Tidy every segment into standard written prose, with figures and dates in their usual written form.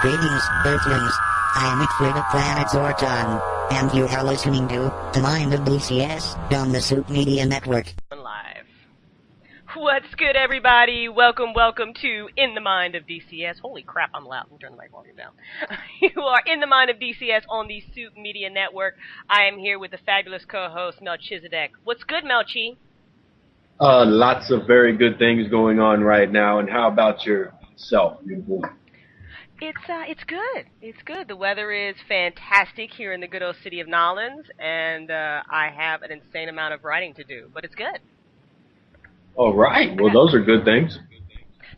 Greetings, Earthlings. I am Eclipse Planet Zorton, and you are listening to The Mind of DCS on the Soup Media Network. Live. What's good, everybody? Welcome to In the Mind of DCS. Holy crap, I'm loud. Let me turn the mic volume down. You are In the Mind of DCS on the Soup Media Network. I am here with the fabulous co-host, Melchizedek. What's good, Melchi? Lots of very good things going on right now. And how about yourself? It's good. It's good. The weather is fantastic here in the good old city of Nolens, and I have an insane amount of writing to do, but it's good. All right. Well, those are good things.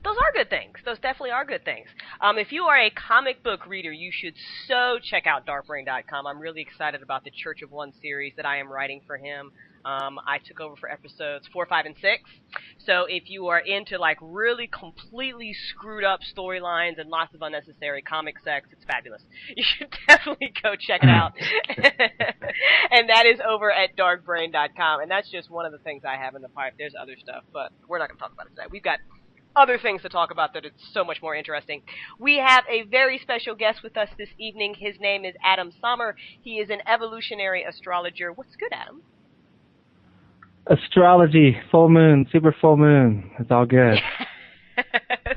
Those are good things. Those definitely are good things. If you are a comic book reader, you should so check out darkbrain.com. I'm really excited about the Church of One series that I am writing for him. I took over for episodes 4, 5, and 6. So if you are into like really completely screwed up storylines and lots of unnecessary comic sex, it's fabulous. You should definitely go check it out. And that is over at darkbrain.com. And that's just one of the things I have in the pipe. There's other stuff, but we're not going to talk about it today. We've got other things to talk about that are so much more interesting. We have a very special guest with us this evening. His name is Adam Sommer. He is an evolutionary astrologer. What's good, Adam? Astrology, full moon, super full moon. It's all good.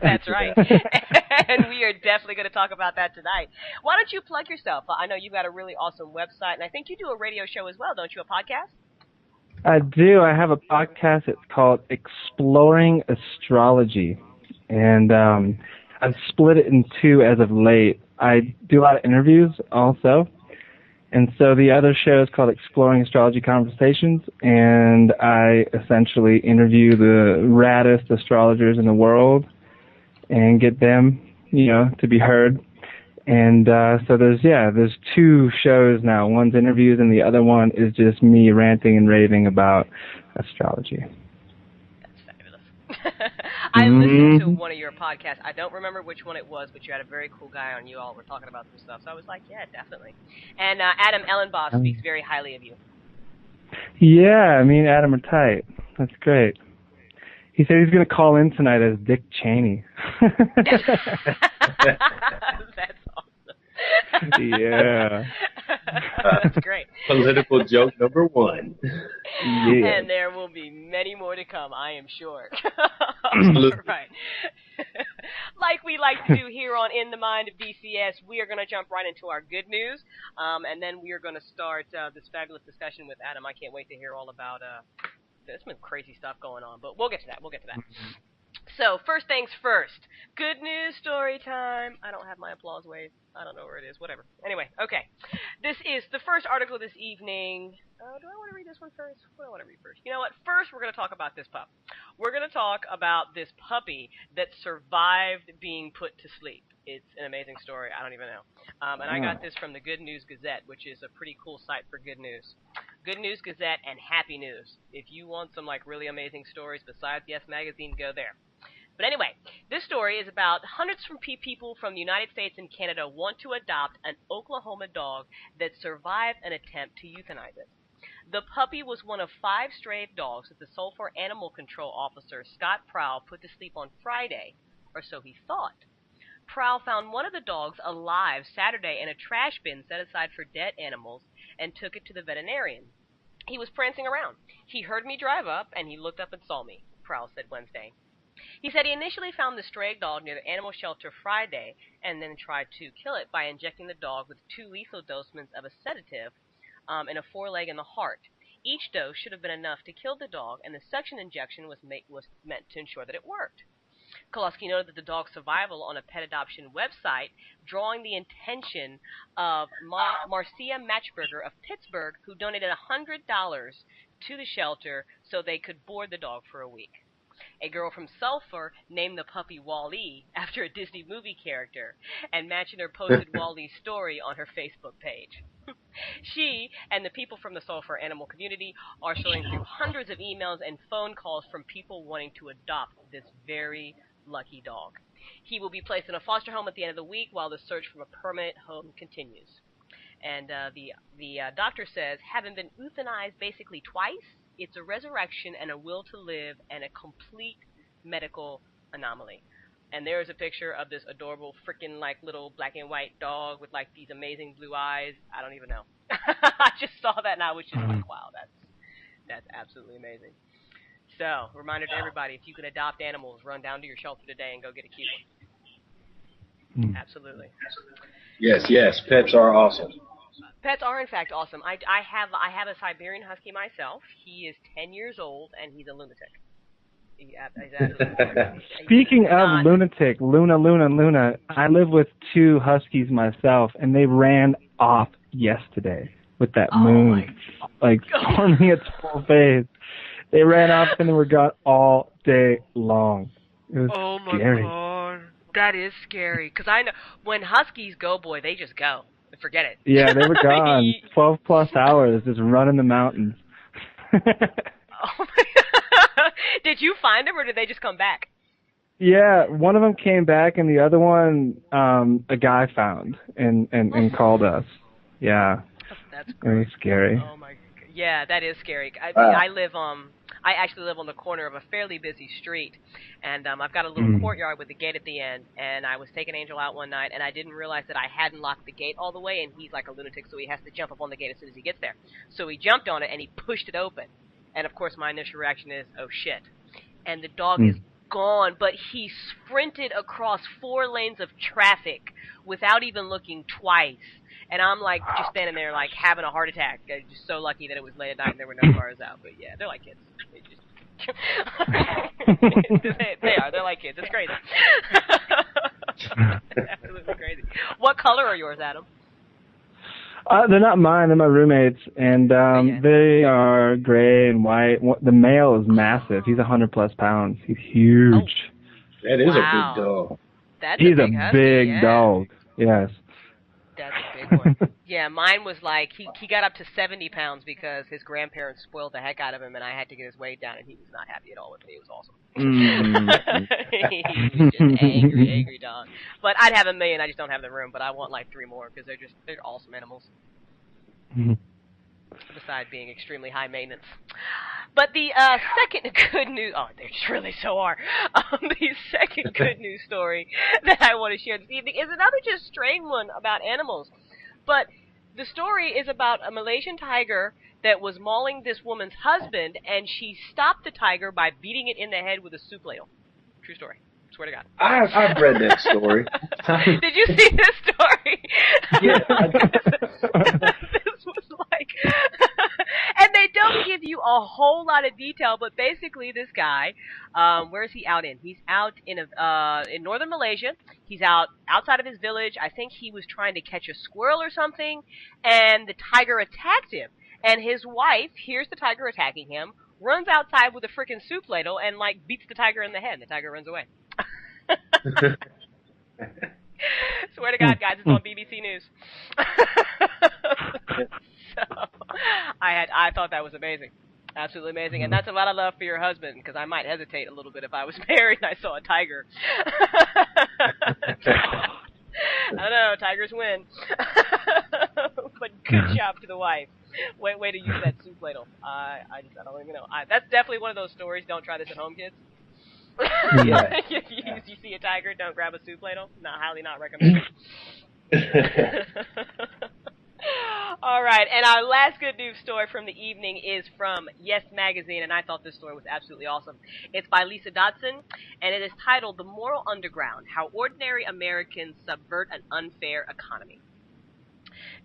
That's right. And we are definitely going to talk about that tonight. Why don't you plug yourself? I know you've got a really awesome website, and I think you do a radio show as well, don't you? A podcast? I do. I have a podcast. It's called Exploring Astrology. And I've split it in two as of late. I do a lot of interviews also. And so the other show is called Exploring Astrology Conversations, and I essentially interview the raddest astrologers in the world and get them, to be heard. And so there's two shows now. One's interviews, and the other one is just me ranting and raving about astrology. That's fabulous. I listened to one of your podcasts. I don't remember which one it was, but you had a very cool guy on. You all were talking about some stuff. So I was like, yeah, definitely. And Adam Ellenboss speaks very highly of you. Yeah, me and Adam are tight. That's great. He said he's going to call in tonight as Dick Cheney. That's awesome. Yeah. That's great. Political joke number one. Yeah. And there will be many more to come, I am sure. Right. Like we like to do here on In the Mind of DCS, we are going to jump right into our good news, and then we are going to start this fabulous discussion with Adam. I can't wait to hear all about there's been crazy stuff going on, but we'll get to that. So, first things first. Good news story time. I don't have my applause wave. I don't know where it is. Whatever. Anyway, okay. This is the first article this evening. Do I want to read this one first? What do I want to read first? You know what? First, we're going to talk about this pup. We're going to talk about this puppy that survived being put to sleep. It's an amazing story. I don't even know. And I got this from the Good News Gazette, which is a pretty cool site for good news. Good News Gazette and Happy News. If you want some like really amazing stories besides Yes Magazine, go there. But anyway, this story is about hundreds of people from the United States and Canada want to adopt an Oklahoma dog that survived an attempt to euthanize it. The puppy was one of 5 stray dogs that the Sulphur Animal Control Officer Scott Prowl put to sleep on Friday, or so he thought. Prowl found one of the dogs alive Saturday in a trash bin set aside for dead animals and took it to the veterinarian. He was prancing around. He heard me drive up, and he looked up and saw me, Prowl said Wednesday. He said he initially found the stray dog near the animal shelter Friday and then tried to kill it by injecting the dog with 2 lethal doses of a sedative in a foreleg and the heart. Each dose should have been enough to kill the dog, and the suction injection was meant to ensure that it worked. Kowalski noted that the dog's survival on a pet adoption website, drawing the attention of Marcia Matchberger of Pittsburgh, who donated $100 to the shelter so they could board the dog for a week. A girl from Sulphur named the puppy Wall-E after a Disney movie character, and Matchner posted Wall-E's story on her Facebook page. She and the people from the Sulphur animal community are sorting through hundreds of emails and phone calls from people wanting to adopt this very lucky dog. He will be placed in a foster home at the end of the week while the search for a permanent home continues. And the doctor says, having been euthanized basically twice, it's a resurrection and a will to live and a complete medical anomaly. and there's a picture of this adorable freaking like little black and white dog with like these amazing blue eyes. I don't even know. I just saw that and I was just like, wow, that's absolutely amazing. So, reminder to everybody, if you can adopt animals, run down to your shelter today and go get a cute one. Absolutely. Yes, pets are awesome. Pets are in fact awesome. I have a Siberian Husky myself. He is 10 years old and he's a lunatic. Speaking of lunatic, Luna, I live with 2 Huskies myself, and they ran off yesterday with that moon, like storming its full face. They ran off and they were gone all day long. It was scary. God. That is scary. Because I know when Huskies go, boy, they just go. Forget it. Yeah, they were gone 12 plus hours just running the mountains. Oh my God. Did you find them or did they just come back? Yeah, one of them came back and the other one a guy found and called us. Yeah. That's great. It was scary. Oh my God. Yeah, that is scary. I actually live on the corner of a fairly busy street, and I've got a little courtyard with a gate at the end, and I was taking Angel out one night, and I didn't realize that I hadn't locked the gate all the way, and he's like a lunatic, so he has to jump up on the gate as soon as he gets there. So he jumped on it, and he pushed it open. And, of course, my initial reaction is, oh, shit. And the dog is gone, but he sprinted across 4 lanes of traffic without even looking twice. And I'm like just standing there like having a heart attack. I'm just so lucky that it was late at night and there were no cars out. But yeah, they're like kids. They are. They're like kids. It's crazy. Absolutely crazy. What color are yours, Adam? They're not mine. They're my roommates, and they are gray and white. The male is massive. He's 100+ pounds. He's huge. Oh. That is a big dog. He's a big dog. Yes. That's a big one. Yeah, mine was like, he got up to 70 pounds because his grandparents spoiled the heck out of him, and I had to get his weight down, and he was not happy at all with me. It was awesome. He was just angry dog. But I'd have a million, I just don't have the room, but I want like 3 more because they're awesome animals. Besides being extremely high maintenance. But the second good news, they really so are. The second good news story that I want to share this evening is another just strange one about animals. But the story is about a Malaysian tiger that was mauling this woman's husband, and she stopped the tiger by beating it in the head with a soup ladle. True story. Swear to God. I've read that story. Did you see this story? Yeah. This was like... And they don't give you a whole lot of detail, but basically this guy, where is he out in? He's out in northern Malaysia. He's outside of his village. I think he was trying to catch a squirrel or something, and the tiger attacked him. And his wife hears the tiger attacking him, runs outside with a freaking soup ladle, and like beats the tiger in the head, and the tiger runs away. Swear to God, guys, it's on BBC News. So, I thought that was amazing. Absolutely amazing. And that's a lot of love for your husband, because I might hesitate a little bit if I was married and I saw a tiger. I don't know, tigers win. But good job to the wife. Way to use that soup ladle. I don't even know. That's definitely one of those stories. Don't try this at home, kids. Yeah. If you see a tiger, don't grab a soup ladle. Highly not recommended. All right, and our last good news story from the evening is from Yes Magazine, and I thought this story was absolutely awesome. It's by Lisa Dodson, and it is titled The Moral Underground, How Ordinary Americans Subvert an Unfair Economy.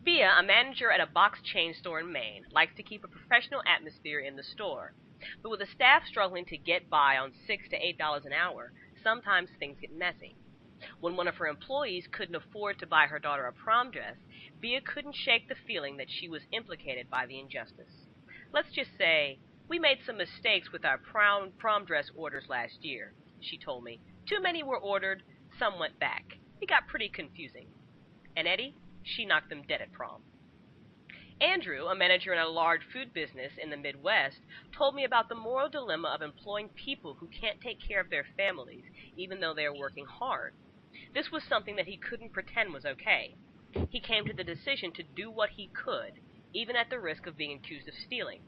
Bia, a manager at a box chain store in Maine, likes to keep a professional atmosphere in the store. But with the staff struggling to get by on $6 to $8 an hour, sometimes things get messy. When one of her employees couldn't afford to buy her daughter a prom dress, Bia couldn't shake the feeling that she was implicated by the injustice. Let's just say, we made some mistakes with our prom dress orders last year, she told me. Too many were ordered, some went back. It got pretty confusing. And Eddie, she knocked them dead at prom. Andrew, a manager in a large food business in the Midwest, told me about the moral dilemma of employing people who can't take care of their families, even though they are working hard. This was something that he couldn't pretend was okay. He came to the decision to do what he could, even at the risk of being accused of stealing.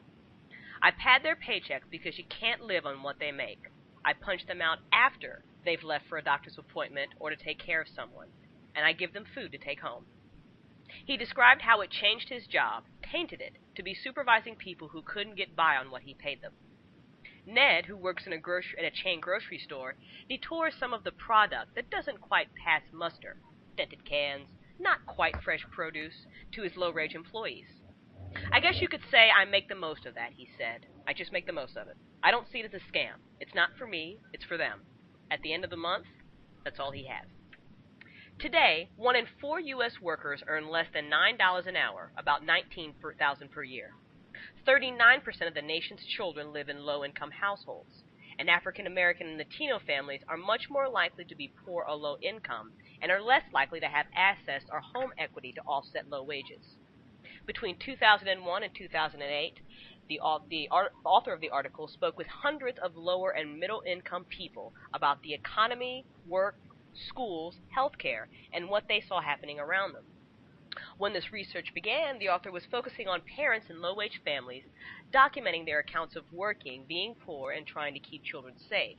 I pad their paychecks because you can't live on what they make. I punch them out after they've left for a doctor's appointment or to take care of someone, and I give them food to take home. He described how it changed his job, tainted it, to be supervising people who couldn't get by on what he paid them. Ned, who works in a chain grocery store, detours some of the product that doesn't quite pass muster, dented cans, not quite fresh produce, to his low-wage employees. I guess you could say I make the most of that, he said. I just make the most of it. I don't see it as a scam. It's not for me, it's for them. At the end of the month, that's all he has. Today, 1 in 4 U.S. workers earn less than $9 an hour, about $19,000 per year. 39% of the nation's children live in low-income households, and African American and Latino families are much more likely to be poor or low income and are less likely to have assets or home equity to offset low wages. Between 2001 and 2008, the author of the article spoke with hundreds of lower and middle-income people about the economy, work, schools, healthcare, and what they saw happening around them. When this research began, the author was focusing on parents in low-wage families, documenting their accounts of working, being poor, and trying to keep children safe.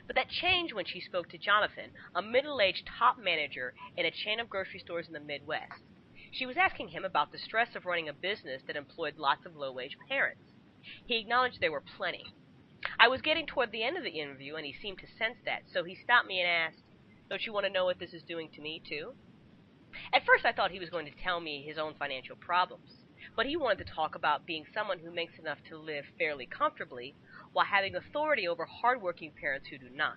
But that changed when she spoke to Jonathan, a middle-aged top manager in a chain of grocery stores in the Midwest. She was asking him about the stress of running a business that employed lots of low-wage parents. He acknowledged there were plenty. I was getting toward the end of the interview, and he seemed to sense that, so he stopped me and asked, "Don't you want to know what this is doing to me, too?" At first, I thought he was going to tell me his own financial problems, but he wanted to talk about being someone who makes enough to live fairly comfortably while having authority over hardworking parents who do not.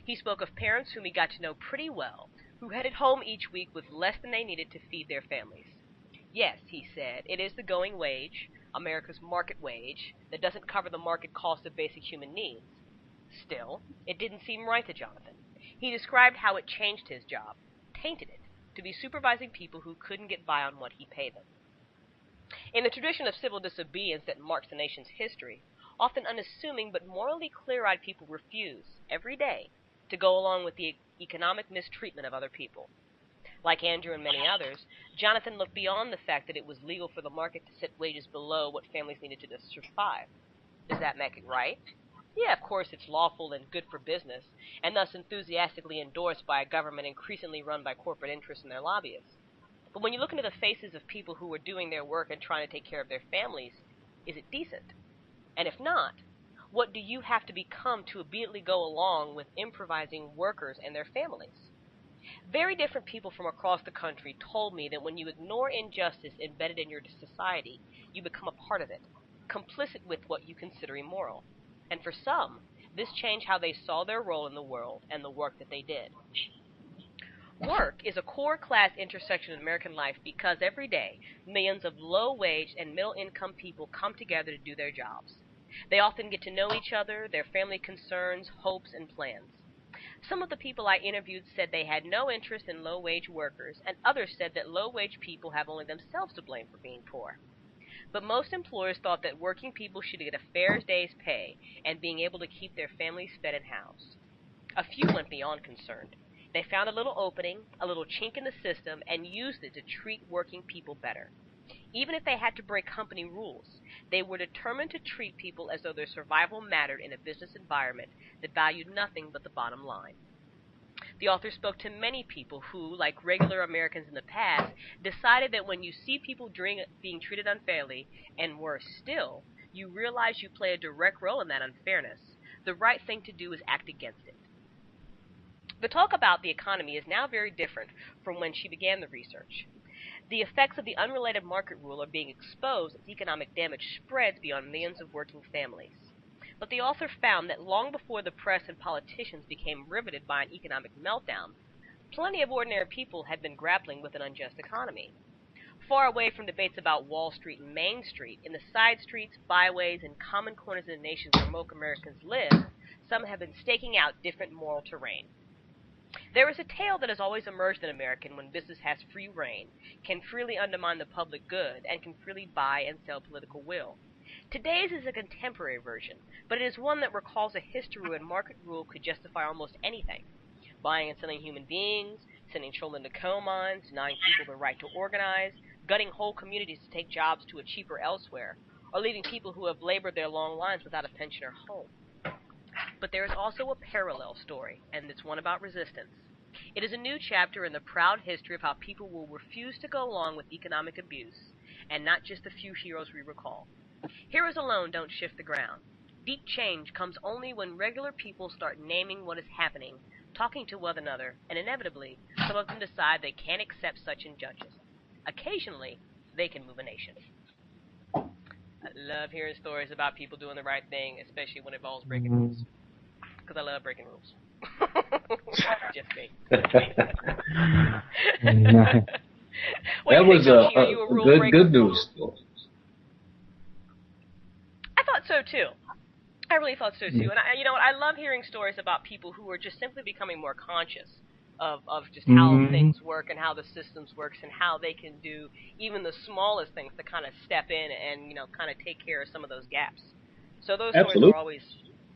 He spoke of parents whom he got to know pretty well, who headed home each week with less than they needed to feed their families. Yes, he said, it is the going wage, America's market wage, that doesn't cover the market cost of basic human needs. Still, it didn't seem right to Jonathan. He described how it changed his job, tainted it, to be supervising people who couldn't get by on what he paid them. In the tradition of civil disobedience that marks the nation's history, often unassuming but morally clear-eyed people refuse, every day, to go along with the economic mistreatment of other people. Like Andrew and many others, Jonathan looked beyond the fact that it was legal for the market to set wages below what families needed to survive. Does that make it right? Yeah, of course it's lawful and good for business, and thus enthusiastically endorsed by a government increasingly run by corporate interests and their lobbyists. But when you look into the faces of people who are doing their work and trying to take care of their families, is it decent? And if not, what do you have to become to obediently go along with improvising workers and their families? Very different people from across the country told me that when you ignore injustice embedded in your society, you become a part of it, complicit with what you consider immoral. And for some, this changed how they saw their role in the world and the work that they did. Work is a core class intersection in American life because every day, millions of low-wage and middle-income people come together to do their jobs. They often get to know each other, their family concerns, hopes, and plans. Some of the people I interviewed said they had no interest in low-wage workers, and others said that low-wage people have only themselves to blame for being poor. But most employers thought that working people should get a fair day's pay and being able to keep their families fed and housed. A few went beyond concerned. They found a little opening, a little chink in the system, and used it to treat working people better. Even if they had to break company rules, they were determined to treat people as though their survival mattered in a business environment that valued nothing but the bottom line. The author spoke to many people who, like regular Americans in the past, decided that when you see people being treated unfairly, and worse still, you realize you play a direct role in that unfairness. The right thing to do is act against it. The talk about the economy is now very different from when she began the research. The effects of the unrelated market rule are being exposed as economic damage spreads beyond millions of working families. But the author found that long before the press and politicians became riveted by an economic meltdown, plenty of ordinary people had been grappling with an unjust economy. Far away from debates about Wall Street and Main Street, in the side streets, byways, and common corners of the nations where most Americans live, some have been staking out different moral terrain. There is a tale that has always emerged in America when business has free rein, can freely undermine the public good, and can freely buy and sell political will. Today's is a contemporary version, but it is one that recalls a history when market rule could justify almost anything. Buying and selling human beings, sending children to coal mines, denying people the right to organize, gutting whole communities to take jobs to a cheaper elsewhere, or leaving people who have labored their long lives without a pension or home. But there is also a parallel story, and it's one about resistance. It is a new chapter in the proud history of how people will refuse to go along with economic abuse, and not just the few heroes we recall. Heroes alone don't shift the ground. Deep change comes only when regular people start naming what is happening, talking to one another, and inevitably, some of them decide they can't accept such injustice. Occasionally, they can move a nation. I love hearing stories about people doing the right thing, especially when it involves breaking rules. Because I love breaking rules. Just me. That was a good news. I thought so too. I really thought so too. And I love hearing stories about people who are just simply becoming more conscious of just how things work and how the systems works and how they can do even the smallest things to kind of step in and kind of take care of some of those gaps. So those stories are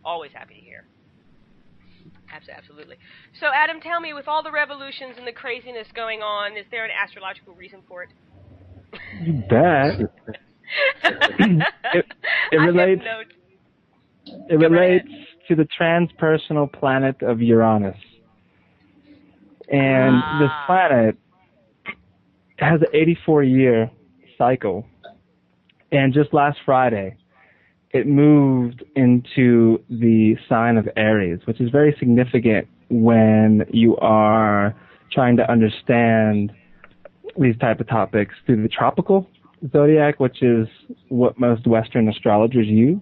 always happy to hear. Absolutely. So Adam, tell me, with all the revolutions and the craziness going on, is there an astrological reason for it? You bet. It relates. It relates to the transpersonal planet of Uranus. And this planet has an 84-year cycle. And just last Friday, it moved into the sign of Aries, which is very significant when you are trying to understand these type of topics through the tropical zodiac, which is what most Western astrologers use.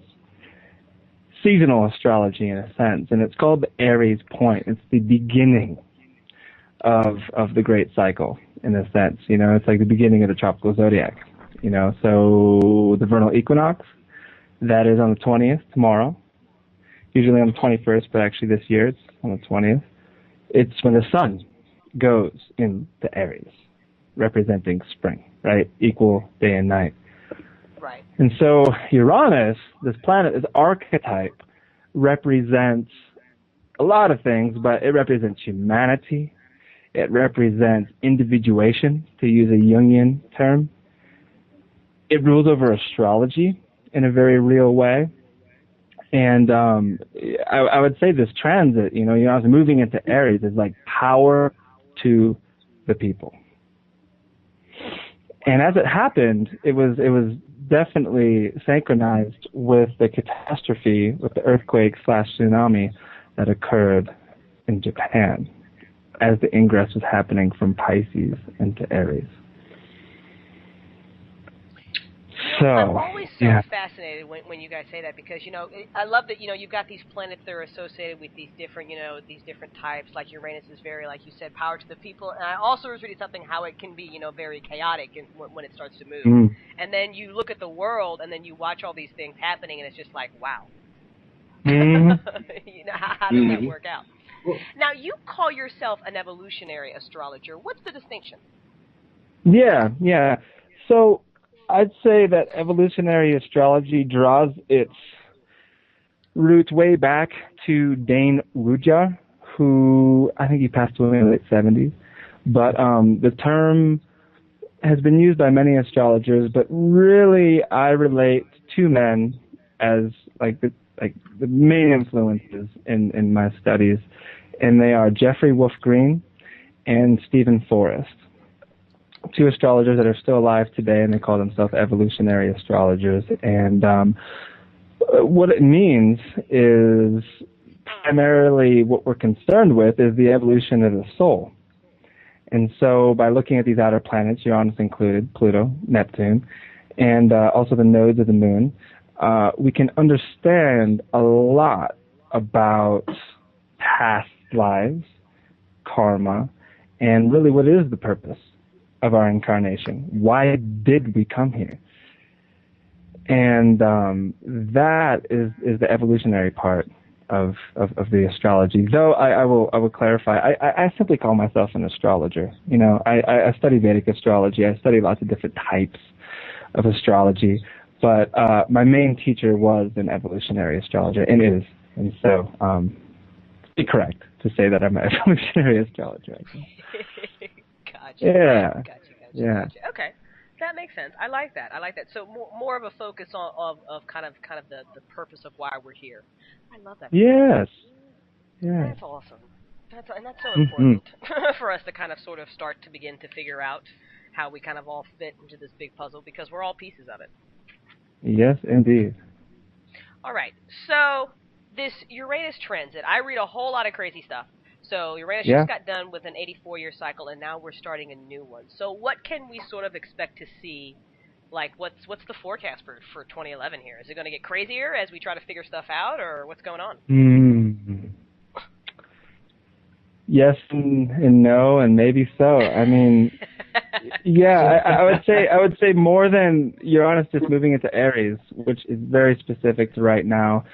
Seasonal astrology, in a sense, and it's called the Aries point. It's the beginning of the great cycle, in a sense. It's like the beginning of the tropical zodiac. So the Vernal Equinox, that is on the 20th, tomorrow. Usually on the 21st, but actually this year it's on the 20th. It's when the sun goes into Aries, representing spring, right? Equal day and night. Right. And so Uranus, this planet, this archetype, represents a lot of things, but it represents humanity. It represents individuation, to use a Jungian term. It rules over astrology in a very real way. And I would say this transit, Uranus moving into Aries is like power to the people. And as it happened, it was definitely synchronized with the catastrophe, with the earthquake/tsunami that occurred in Japan as the ingress was happening from Pisces into Aries. I'm always so fascinated when you guys say that, because I love that you've got these planets that are associated with these different types. Like Uranus is very, like you said, power to the people, and I also was reading something how it can be very chaotic when it starts to move. And then you look at the world, and then you watch all these things happening, and it's just like, wow. How does that work out? Now, you call yourself an evolutionary astrologer. What's the distinction? Yeah. So I'd say that evolutionary astrology draws its roots way back to Dane Rudhyar, who I think he passed away in the late 70s. But the term has been used by many astrologers, but really I relate to two men as the main influences in my studies, and they are Jeffrey Wolf Green and Stephen Forrest. Two astrologers that are still alive today, and they call themselves evolutionary astrologers. And what it means is primarily what we're concerned with is the evolution of the soul. And so by looking at these outer planets, Uranus included, Pluto, Neptune, and also the nodes of the moon, we can understand a lot about past lives, karma, and really what is the purpose of our incarnation. Why did we come here? And that is the evolutionary part of the astrology. Though I will clarify, I simply call myself an astrologer. I study Vedic astrology. I study lots of different types of astrology, but my main teacher was an evolutionary astrologer, and is. And so be correct to say that I'm an evolutionary astrologer. Gotcha. Yeah. Gotcha. Yeah. Okay. That makes sense. I like that. So more of a focus on of kind of the purpose of why we're here. I love that. Yes. Yeah. That's awesome. That's so important for us to kind of sort of start to begin to figure out how we kind of all fit into this big puzzle, because we're all pieces of it. Yes, indeed. All right. So this Uranus transit, I read a whole lot of crazy stuff. So Uranus just got done with an 84-year cycle, and now we're starting a new one. So what can we sort of expect to see? Like, what's the forecast for 2011 here? Is it going to get crazier as we try to figure stuff out, or what's going on? Yes and no, and maybe so. I mean, yeah, I would say more than Uranus just moving into Aries, which is very specific to right now.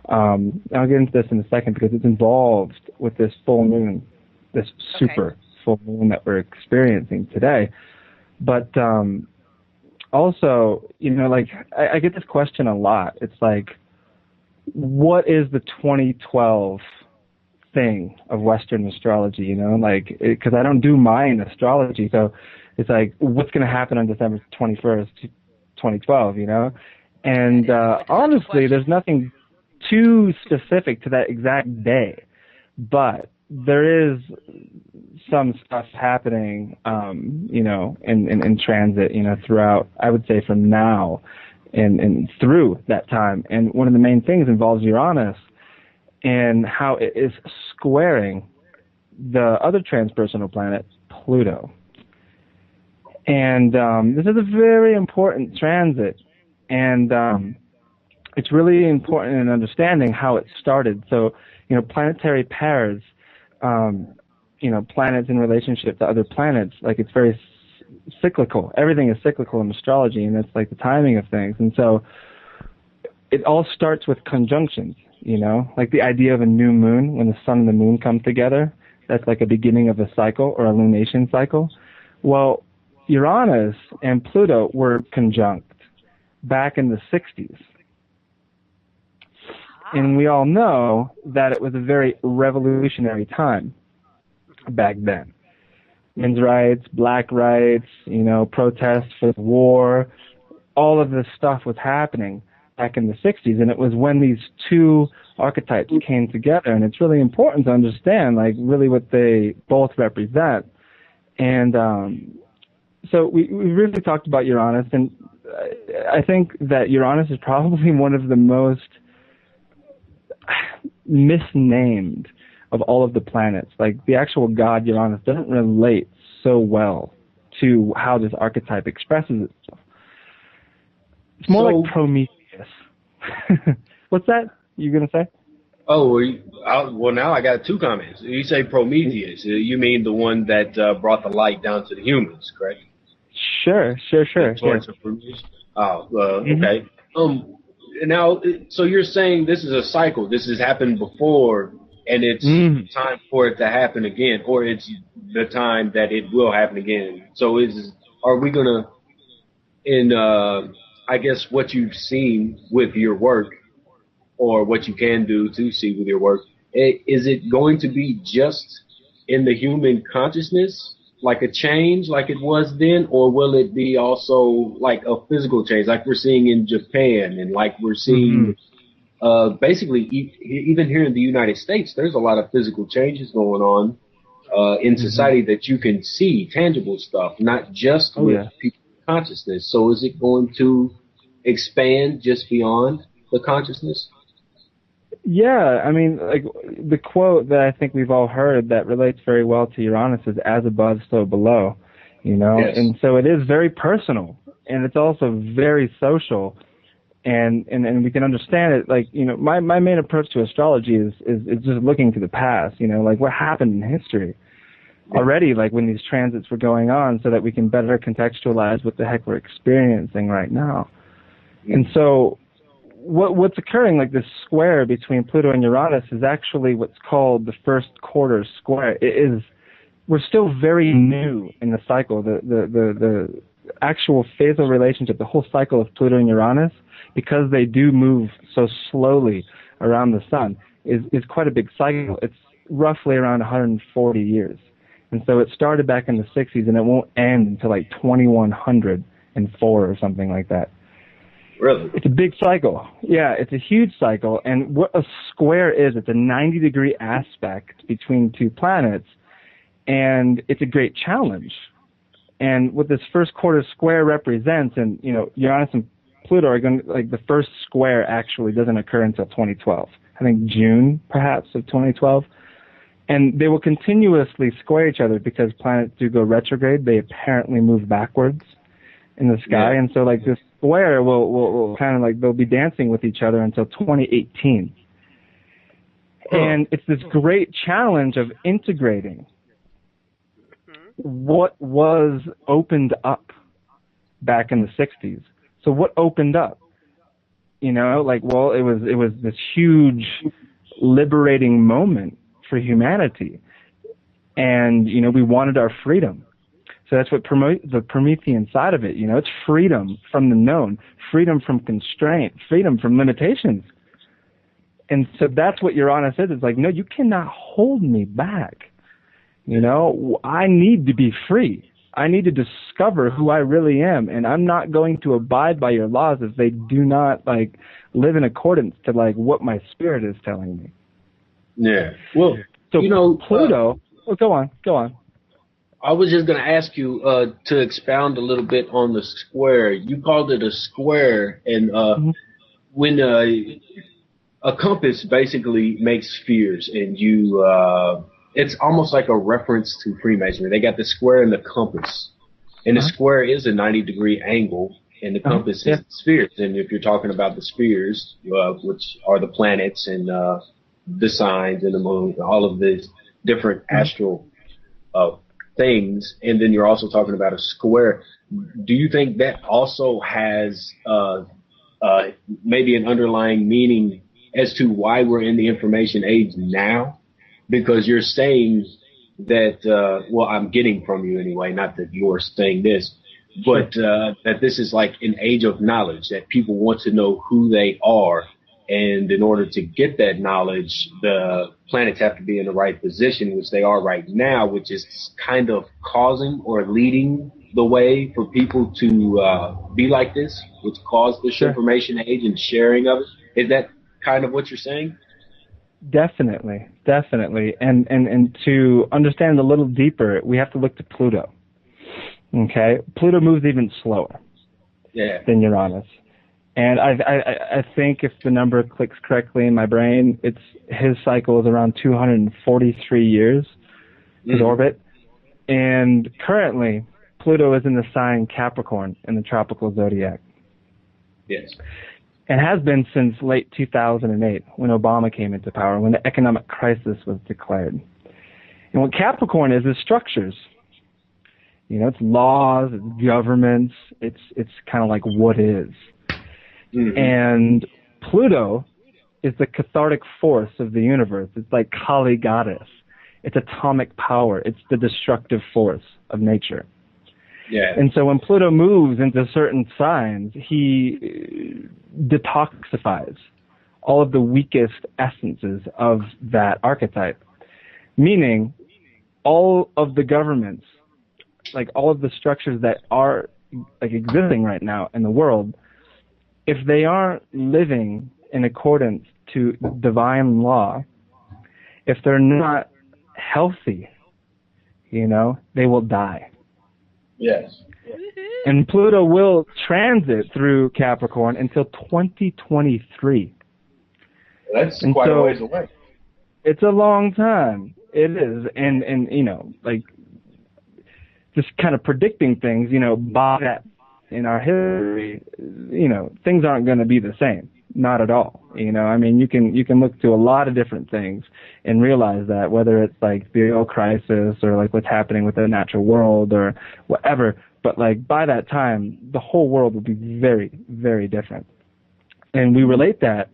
I'll get into this in a second because it's involved with this full moon, this super full moon that we're experiencing today. But also, like I get this question a lot. It's like, what is the 2012 thing of Western astrology? Like, because I don't do mine astrology, so it's like, what's going to happen on December 21st, 2012? And honestly, there's nothing too specific to that exact day, but there is some stuff happening, in transit, throughout, I would say from now and through that time. And one of the main things involves Uranus and how it is squaring the other transpersonal planet, Pluto. And this is a very important transit, and it's really important in understanding how it started. So, planetary pairs, planets in relationship to other planets, like it's very cyclical. Everything is cyclical in astrology, and it's like the timing of things. And so it all starts with conjunctions, like the idea of a new moon, when the sun and the moon come together. That's like a beginning of a cycle or a lunation cycle. Well, Uranus and Pluto were conjunct back in the 60s. And we all know that it was a very revolutionary time back then. Men's rights, black rights, protests for the war, all of this stuff was happening back in the 60s. And it was when these two archetypes came together. And it's really important to understand, like, really what they both represent. And so we really talked about Uranus. And I think that Uranus is probably one of the most misnamed of all of the planets. Like, the actual god Uranus doesn't relate so well to how this archetype expresses itself. It's more like Prometheus. What's that you going to say? Oh, well, now I got two comments. You say Prometheus. You mean the one that brought the light down to the humans, correct? Sure. Oh, okay. Now, so you're saying this is a cycle. This has happened before, and it's time for it to happen again, or it's the time that it will happen again. So are we going to, I guess what you've seen with your work, or what you can do to see with your work, is it going to be just in the human consciousness, like a change like it was then, or will it be also like a physical change like we're seeing in Japan, and like we're seeing basically even here in the United States? There's a lot of physical changes going on in society that you can see, tangible stuff, not just with people's consciousness. So is it going to expand just beyond the consciousness? Yeah, I mean, like the quote that I think we've all heard that relates very well to Uranus is "as above, so below," Yes. And so it is very personal, and it's also very social, and we can understand it. Like, my main approach to astrology is just looking to the past, like what happened in history already, like when these transits were going on, so that we can better contextualize what the heck we're experiencing right now. And so what's occurring, like this square between Pluto and Uranus, is actually what's called the first quarter square. We're still very new in the cycle. The actual phasal relationship, the whole cycle of Pluto and Uranus, because they do move so slowly around the sun, is quite a big cycle. It's roughly around 140 years. And so it started back in the 60s, and it won't end until like 2100 2004 or something like that. Really? It's a big cycle. Yeah, it's a huge cycle. And what a square is, it's a 90-degree aspect between two planets, and it's a great challenge. And what this first quarter square represents, and, you know, Uranus and Pluto are going to, like, the first square actually doesn't occur until 2012. I think June, perhaps, of 2012. And they will continuously square each other because planets do go retrograde. They apparently move backwards in the sky. Yeah. And so, like, this square will kind of, like, they'll be dancing with each other until 2018. And it's this great challenge of integrating what was opened up back in the 60s. So what opened up? You know, like, well, it was this huge liberating moment for humanity. And, you know, we wanted our freedom. So that's what the Promethean side of it, you know, it's freedom from the known, freedom from constraint, freedom from limitations. And so that's what Uranus is. It's like, no, you cannot hold me back. You know, I need to be free. I need to discover who I really am, and I'm not going to abide by your laws if they do not, like, live in accordance to, like, what my spirit is telling me. Yeah. Well, so, you know, Pluto. Go on. I was just going to ask you to expound a little bit on the square. You called it a square, and when a compass basically makes spheres, and you it's almost like a reference to Freemasonry. They got the square and the compass, and the square is a 90-degree angle, and the compass is spheres. And if you're talking about the spheres, which are the planets and the signs and the moon, all of these different astral things, and then you're also talking about a square. Do you think that also has maybe an underlying meaning as to why we're in the information age now? Because you're saying that, well, I'm getting from you anyway, not that you're saying this, but that this is like an age of knowledge, that people want to know who they are. And in order to get that knowledge, the planets have to be in the right position, which they are right now, which is kind of causing or leading the way for people to be like this, which caused this information age and sharing of it. Is that kind of what you're saying? Definitely. And to understand a little deeper, we have to look to Pluto. Okay? Pluto moves even slower than Uranus. And I think if the number clicks correctly in my brain, his cycle is around 243 years, his orbit. And currently, Pluto is in the sign Capricorn in the tropical zodiac. Yes. And has been since late 2008 when Obama came into power, when the economic crisis was declared. And what Capricorn is structures. You know, it's laws, it's governments, it's kind of like what is. And Pluto is the cathartic force of the universe. It's like Kali goddess. It's atomic power. It's the destructive force of nature. Yeah. And so when Pluto moves into certain signs, he detoxifies all of the weakest essences of that archetype. Meaning, all of the governments, like all of the structures that are like existing right now in the world, if they aren't living in accordance to divine law, if they're not healthy, you know, they will die. Yes. And Pluto will transit through Capricorn until 2023. That's quite a ways away. It's a long time. It is. And you know, like, just kind of predicting things, you know, by that in our history, you know, things aren't going to be the same. Not at all. You know, I mean, you can look to a lot of different things and realize that, whether it's like the oil crisis or like what's happening with the natural world or whatever. But like by that time, the whole world will be very, very different. And we relate that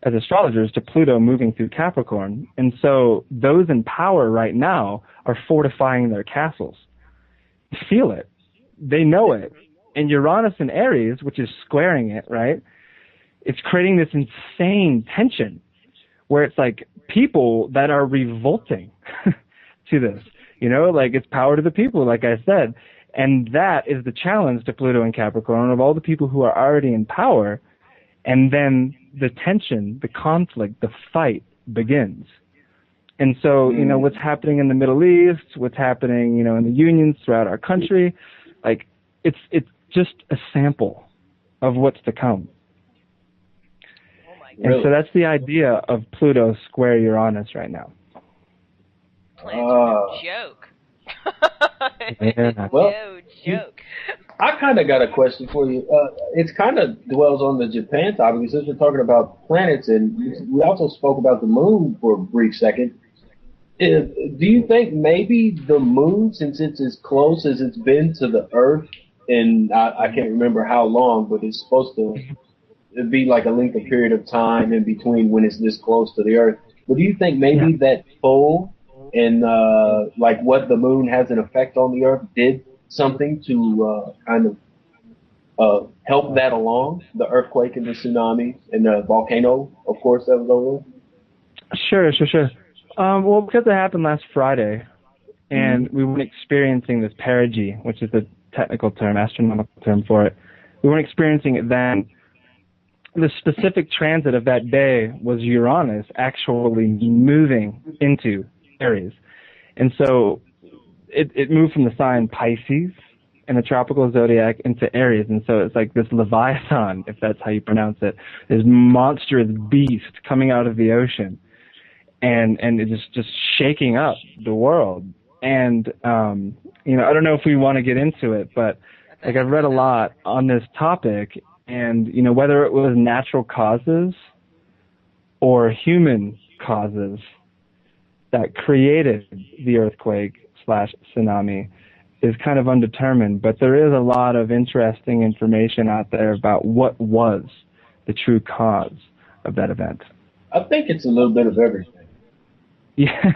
as astrologers to Pluto moving through Capricorn. And so those in power right now are fortifying their castles. Feel it. They know it. And Uranus in Aries, which is squaring it, right? It's creating this insane tension where it's like people that are revolting to this, you know, like it's power to the people, like I said. And that is the challenge to Pluto and Capricorn of all the people who are already in power. And then the tension, the conflict, the fight begins. And so, you know, what's happening in the Middle East, what's happening, you know, in the unions throughout our country, like, it's just a sample of what's to come. Oh my God. And so that's the idea of Pluto square Uranus right now. Plans are no joke. Yeah. No joke. I kind of got a question for you. It kind of dwells on the Japan topic, since we're talking about planets, and we also spoke about the moon for a brief second. Do you think maybe the moon, since it's as close as it's been to the Earth, and I can't remember how long, but it's supposed to be like a length of period of time in between when it's this close to the Earth, but do you think maybe that pull and like what the moon has an effect on the Earth did something to kind of help that along, the earthquake and the tsunami and the volcano, of course, that was over? Sure. Well, because it happened last Friday, and we weren't experiencing this perigee, which is the technical term, astronomical term for it. We weren't experiencing it then. The specific transit of that day was Uranus actually moving into Aries. And so it moved from the sign Pisces in the tropical zodiac into Aries. And so it's like this Leviathan, if that's how you pronounce it, this monstrous beast coming out of the ocean. And it's just shaking up the world. And, you know, I don't know if we want to get into it, but like I've read a lot on this topic, and, you know, whether it was natural causes or human causes that created the earthquake/tsunami is kind of undetermined, but there is a lot of interesting information out there about what was the true cause of that event. I think it's a little bit of everything. Yeah.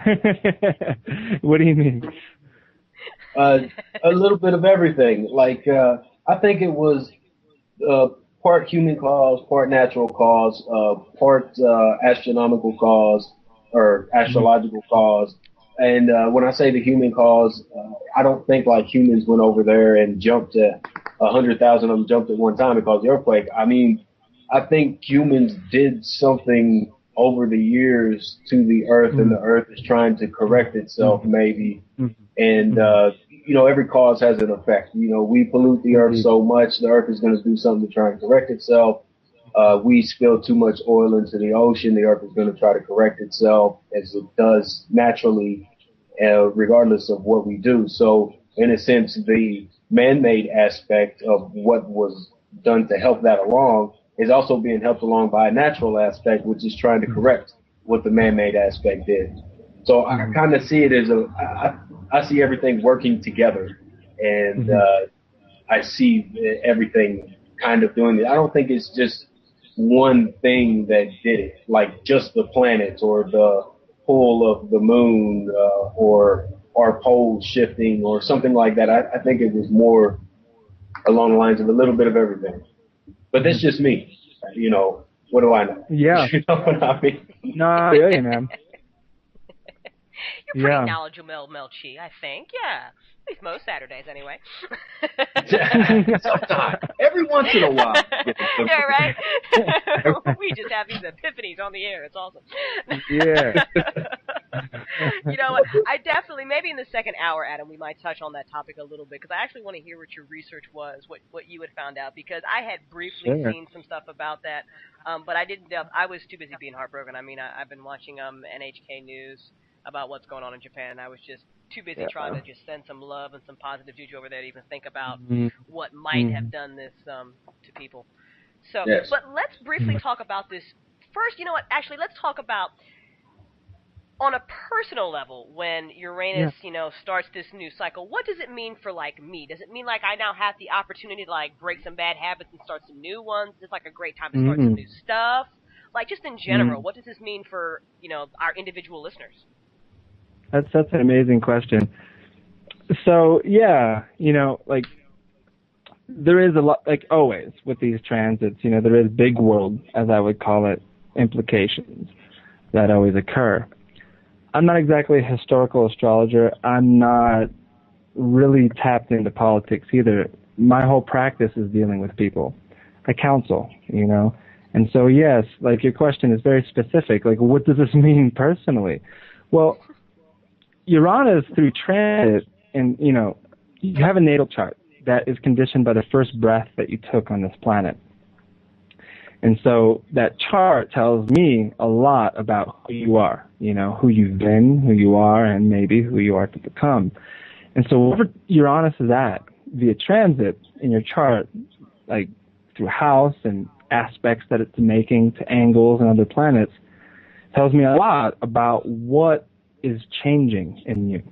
What do you mean? A little bit of everything. Like, I think it was part human cause, part natural cause, part astronomical cause or astrological cause. And when I say the human cause, I don't think like humans went over there and jumped at 100,000 of them jumped at one time and caused the earthquake. I mean, I think humans did something over the years to the earth, and the earth is trying to correct itself maybe. And, you know, every cause has an effect. You know, we pollute the earth so much, the earth is going to do something to try and correct itself. We spill too much oil into the ocean, the earth is going to try to correct itself as it does naturally, regardless of what we do. So in a sense, the man-made aspect of what was done to help that along is also being helped along by a natural aspect, which is trying to correct what the man-made aspect did. So I kind of see it as I see everything working together, and I see everything kind of doing it. I don't think it's just one thing that did it, like just the planets or the pull of the moon or our poles shifting or something like that. I think it was more along the lines of a little bit of everything. But that's just me. You know, what do I know? Yeah. You know what I mean? No, I feel you, man. You're pretty knowledgeable, Melchi, I think. Yeah. At least most Saturdays, anyway. Sometimes. Every once in a while. Yeah, right? We just have these epiphanies on the air. It's awesome. Yeah. You know what? I definitely, maybe in the second hour, Adam, we might touch on that topic a little bit, because I actually want to hear what your research was, what you had found out, because I had briefly seen some stuff about that, but I didn't, I was too busy being heartbroken. I mean, I've been watching NHK News about what's going on in Japan, and I was just too busy trying to just send some love and some positive juju over there to even think about what might have done this to people. So, but let's briefly talk about this. First, you know what, actually, let's talk about on a personal level, when Uranus, you know, starts this new cycle, what does it mean for, like, me? Does it mean, like, I now have the opportunity to, like, break some bad habits and start some new ones? It's like a great time to start some new stuff? Like, just in general, what does this mean for, you know, our individual listeners? That's an amazing question. So, yeah, you know, like, there is a lot, like always with these transits, you know, there is big world, as I would call it, implications that always occur. I'm not exactly a historical astrologer. I'm not really tapped into politics either. My whole practice is dealing with people. I counsel, you know. And so, yes, like your question is very specific. Like, what does this mean personally? Well, Uranus through transit, and, you know, you have a natal chart that is conditioned by the first breath that you took on this planet. And so that chart tells me a lot about who you are, you know, who you've been, who you are, and maybe who you are to become. And so wherever Uranus is at via transit in your chart, like through house and aspects that it's making to angles and other planets, tells me a lot about what is changing in you.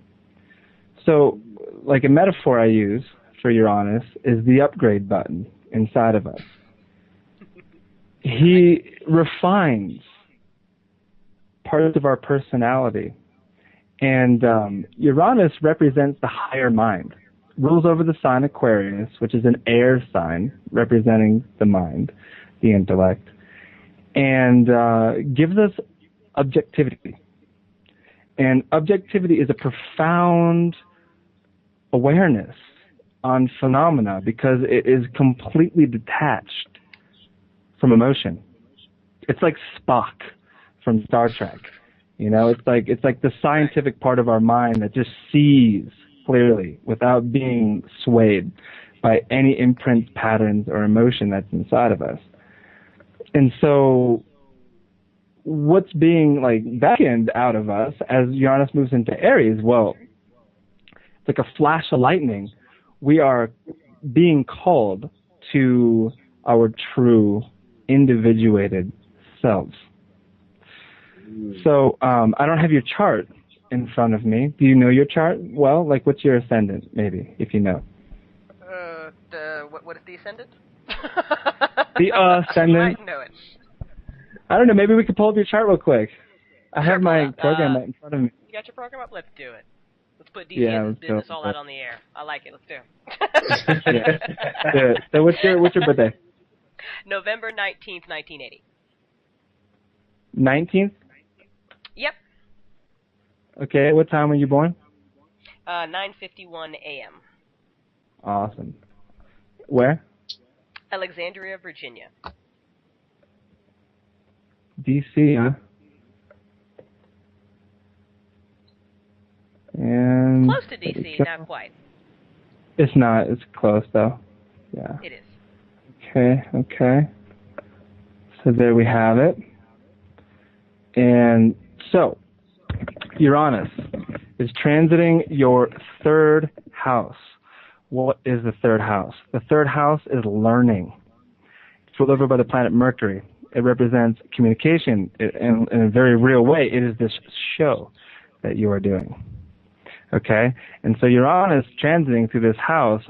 So, like a metaphor I use for Uranus is the upgrade button inside of us. He refines parts of our personality. And Uranus represents the higher mind, rules over the sign Aquarius, which is an air sign representing the mind, the intellect, and gives us objectivity. And objectivity is a profound awareness on phenomena because it is completely detached from emotion. It's like Spock from Star Trek. You know, it's like the scientific part of our mind that just sees clearly without being swayed by any imprint patterns or emotion that's inside of us. And so what's being like beckoned out of us as Uranus moves into Aries, well, it's like a flash of lightning. We are being called to our true individuated selves. So I don't have your chart in front of me. Do you know your chart? Well, like what's your ascendant, maybe, if you know? What is the ascendant? The ascendant. I know it. I don't know. Maybe we could pull up your chart real quick. I have my program in front of me. You got your program up? Let's do it. Let's put DCS's business all out on the air. I like it. Let's do it. Yeah. Do it. So what's your birthday? November 19th, 1980. 19th? Yep. Okay. What time were you born? 9:51 a.m. Awesome. Where? Alexandria, Virginia. D.C., huh? And close to D.C., not quite. It's not. It's close, though. Yeah. It is. Okay. So there we have it. And so, Uranus is transiting your third house. What is the third house? The third house is learning. It's ruled over by the planet Mercury. It represents communication in a very real way. It is this show that you are doing. Okay? And so Uranus transiting through this house,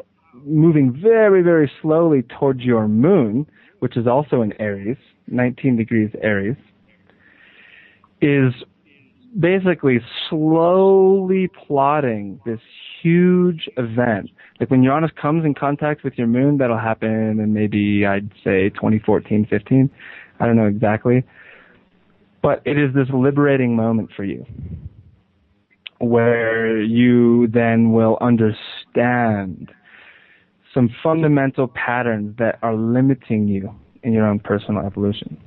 moving very, very slowly towards your moon, which is also in Aries, 19 degrees Aries, is basically slowly plotting this huge event. Like when Uranus comes in contact with your moon, that'll happen in maybe, I'd say, 2014, 15. I don't know exactly. But it is this liberating moment for you where you then will understand some fundamental patterns that are limiting you in your own personal evolution.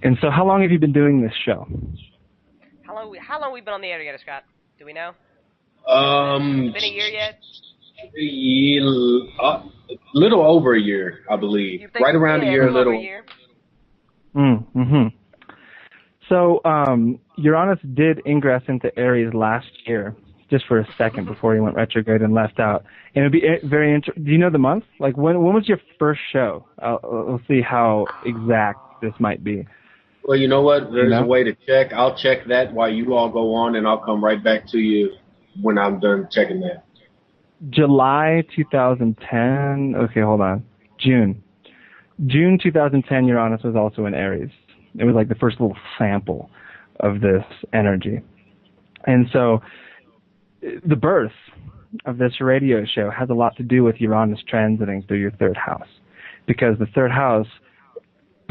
And so how long have you been doing this show? How long have we been on the air together, Scott? Do we know? Been a year yet? Little over a year, I believe. Right around a year, a little. Over a year? So Uranus did ingress into Aries last year, just for a second before he went retrograde and left out. And it'd be very interesting. Do you know the month? Like when was your first show? We'll see how exact this might be. Well, you know what? There's a way to check. I'll check that while you all go on, and I'll come right back to you when I'm done checking that. July 2010. Okay, hold on. June 2010, Uranus was also in Aries. It was like the first little sample of this energy. And so the birth of this radio show has a lot to do with Uranus transiting through your third house. Because the third house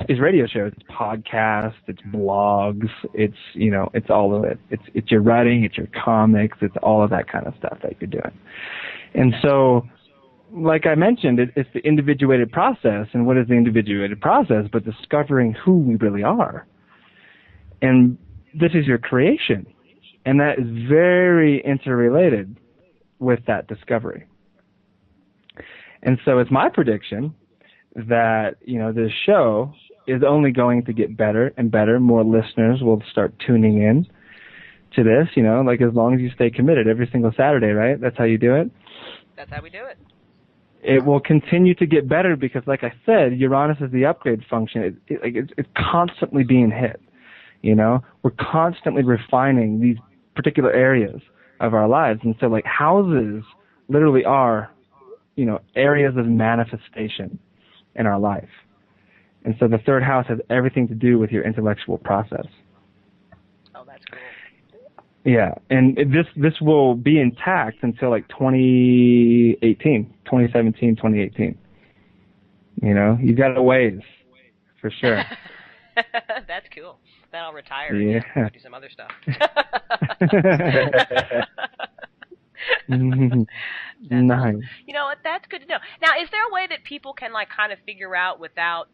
is radio shows. It's podcasts, it's blogs, it's, you know, it's all of it. It's your writing, it's your comics, it's all of that kind of stuff that you're doing. And so, like I mentioned, it's the individuated process. And what is the individuated process but discovering who we really are? And this is your creation. And that is very interrelated with that discovery. And so it's my prediction that, you know, this show is only going to get better and better. More listeners will start tuning in to this, you know, like as long as you stay committed every single Saturday, right? That's how you do it? That's how we do it. It will continue to get better because, like I said, Uranus is the upgrade function. It's constantly being hit, you know? We're constantly refining these particular areas of our lives. And so, like, houses literally are, you know, areas of manifestation in our life. And so the third house has everything to do with your intellectual process. Oh, that's cool. Yeah, and this will be intact until like 2018, 2017, 2018. You know, you've got a ways, for sure. That's cool. Then I'll retire and do some other stuff. Nice. You know what? That's good to know. Now, is there a way that people can like kind of figure out without?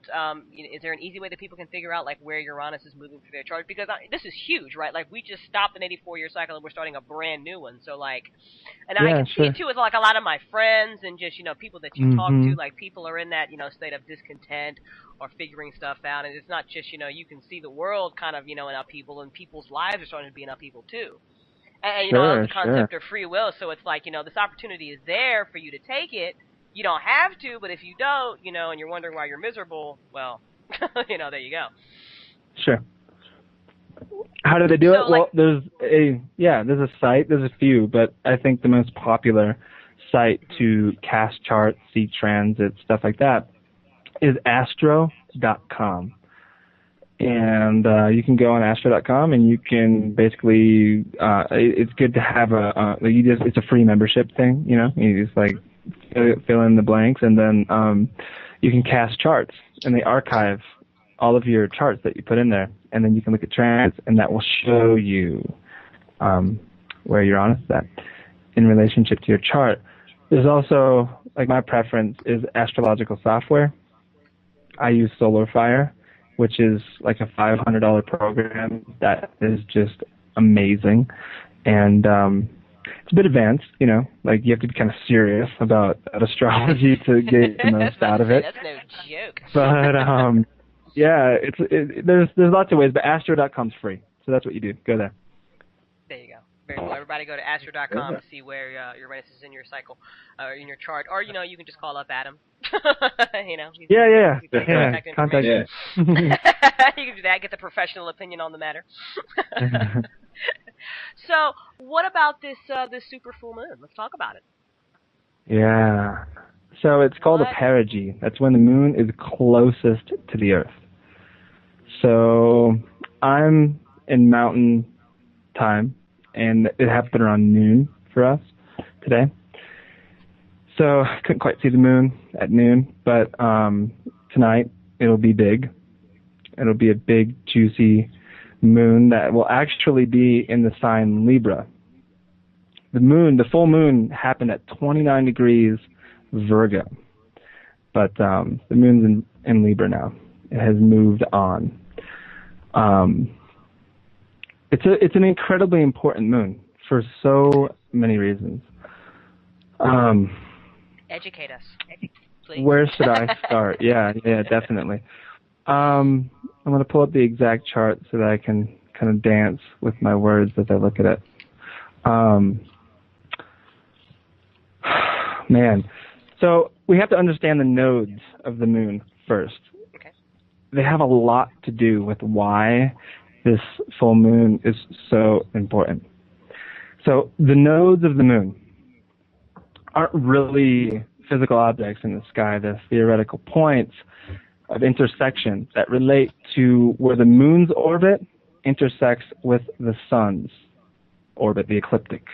Is there an easy way that people can figure out like where Uranus is moving through their chart? Because this is huge, right? Like we just stopped an 84-year cycle and we're starting a brand new one. So like, and I can see it too with like a lot of my friends and just people that you talk to. Like people are in that state of discontent or figuring stuff out, and it's not just you can see the world kind of in upheaval, and people's lives are starting to be in upheaval too. And the concept of free will, so it's like, this opportunity is there for you to take it. You don't have to, but if you don't, and you're wondering why you're miserable, well, there you go. Sure. How do they do it? Well, there's a site, there's a few, but I think the most popular site to cast charts, see transits, stuff like that, is astro.com. And you can go on astro.com and you can basically, it's good to have it's a free membership thing, you just like fill in the blanks, and then you can cast charts, and they archive all of your charts that you put in there, and then you can look at transits, and that will show you where Uranus is at in relationship to your chart. There's also, like, my preference is astrological software. I use SolarFire, which is like a $500 program that is just amazing. And it's a bit advanced, like you have to be kind of serious about astrology to get the most out of it. That's no joke. But there's lots of ways, but astro.com's free. So that's what you do. Go there. There you go. Very cool. Everybody go to astro.com to see where Uranus is in your cycle, in your chart. Or, you can just call up Adam. Yeah. Contact you can do that, get the professional opinion on the matter. So, what about this super full moon? Let's talk about it. Yeah. So it's called a perigee. That's when the moon is closest to the Earth. So I'm in mountain time, and it happened around noon for us today. So I couldn't quite see the moon at noon, but tonight it'll be big. It'll be a big, juicy moon that will actually be in the sign Libra. The full moon happened at 29 degrees Virgo, but the moon's in Libra now. It has moved on. It's an incredibly important moon for so many reasons. Educate us, please. Where should I start? Yeah, definitely. I'm going to pull up the exact chart so that I can kind of dance with my words as I look at it. Man. So we have to understand the nodes of the moon first. Okay. They have a lot to do with why this full moon is so important. So the nodes of the moon aren't really physical objects in the sky. They're theoretical points of intersection that relate to where the moon's orbit intersects with the sun's orbit, the ecliptic.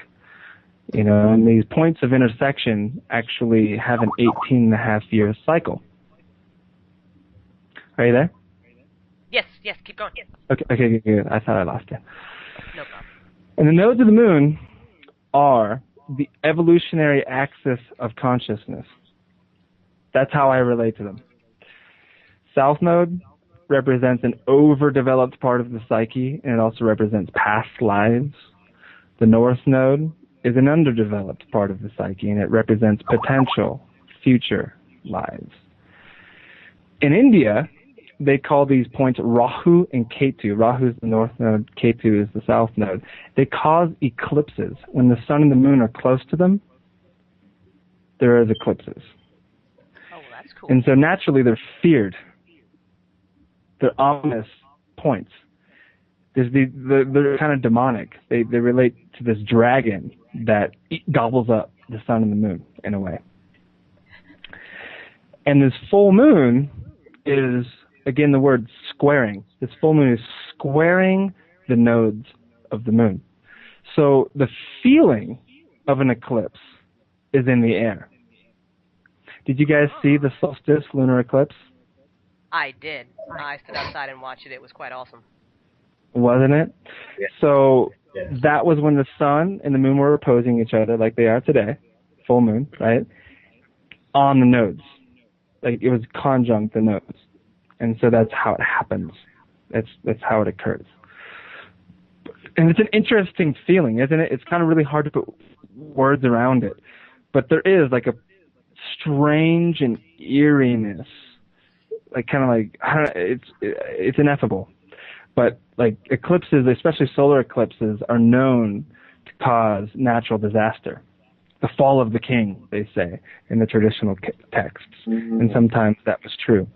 And these points of intersection actually have an 18.5-year cycle. Are you there? Yes, keep going. Okay, good. I thought I lost you. No problem. And the nodes of the moon are the evolutionary axis of consciousness. That's how I relate to them. South node represents an overdeveloped part of the psyche, and it also represents past lives. The north node is an underdeveloped part of the psyche, and it represents potential future lives. In India, they call these points Rahu and Ketu. Rahu is the north node, Ketu is the south node. They cause eclipses. When the sun and the moon are close to them, there is eclipses. Oh, well, that's cool. And so naturally they're feared. They're ominous points. They're kind of demonic. They relate to this dragon that gobbles up the sun and the moon in a way. And this full moon is, again, the word squaring. This full moon is squaring the nodes of the moon. So the feeling of an eclipse is in the air. Did you guys see the solstice lunar eclipse? I did. I stood outside and watched it. It was quite awesome. Wasn't it? Yeah. So that was when the sun and the moon were opposing each other like they are today, full moon, right? On the nodes. Like it was conjunct the nodes. And so that's how it happens. That's how it occurs. And it's an interesting feeling, isn't it? It's kind of really hard to put words around it. But there is like a strange and eeriness. Like kind of like, I don't know, it's ineffable. But like eclipses, especially solar eclipses, are known to cause natural disaster. The fall of the king, they say, in the traditional texts. Mm-hmm. And sometimes that was true.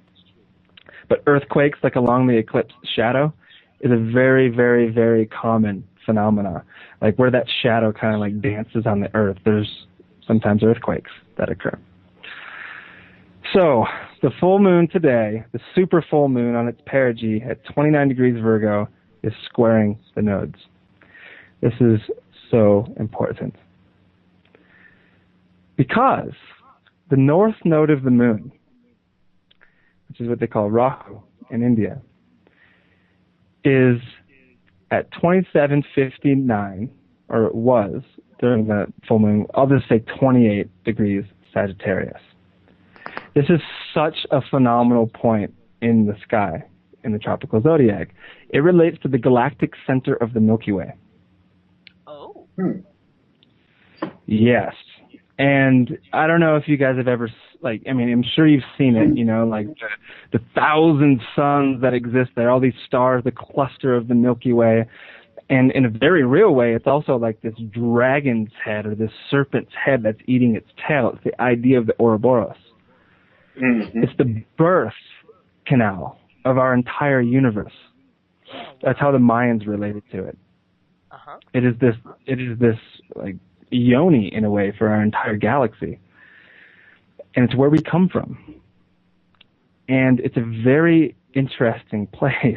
But earthquakes, like along the eclipse shadow, is a very, very, very common phenomena. Like where that shadow kind of like dances on the earth, there's sometimes earthquakes that occur. So, the full moon today, the super full moon on its perigee at 29 degrees Virgo, is squaring the nodes. This is so important. Because the north node of the moon, which is what they call Rahu in India, is at 27:59, or it was during the full moon, I'll just say 28 degrees Sagittarius. This is such a phenomenal point in the sky, in the tropical zodiac. It relates to the galactic center of the Milky Way. Oh. Yes. And I don't know if you guys have ever, like, I mean, I'm sure you've seen it, you know, like the thousand suns that exist there, all these stars, the cluster of the Milky Way. And in a very real way, it's also like this dragon's head or this serpent's head that's eating its tail. It's the idea of the Ouroboros. Mm-hmm. It's the birth canal of our entire universe. That's how the Mayans related to it. Uh-huh. It is this like yoni in a way for our entire galaxy. And it's where we come from. And it's a very interesting place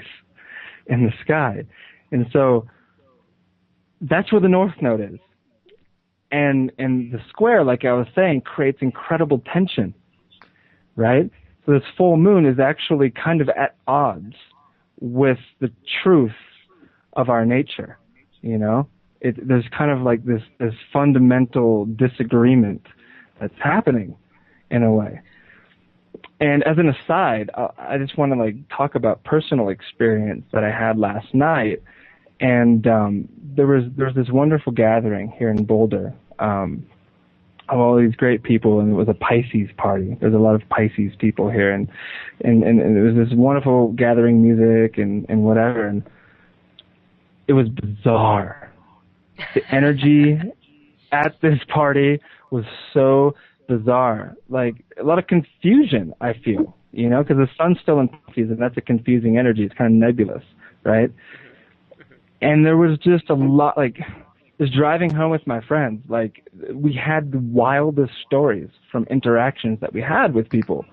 in the sky. And so that's where the North Node is. And the square, like I was saying, creates incredible tension, right? So this full moon is actually kind of at odds with the truth of our nature, you know? There's kind of like this fundamental disagreement that's happening in a way. And as an aside, I just want to like talk about personal experience that I had last night. And there was this wonderful gathering here in Boulder of all these great people, and it was a Pisces party. There's a lot of Pisces people here, and it was this wonderful gathering music and whatever, and it was bizarre. The energy at this party was so bizarre, like a lot of confusion, I feel, you know, because the sun's still in Pisces, and that's a confusing energy. It's kind of nebulous, right? And there was just a lot, like, just driving home with my friends, like, we had the wildest stories from interactions that we had with people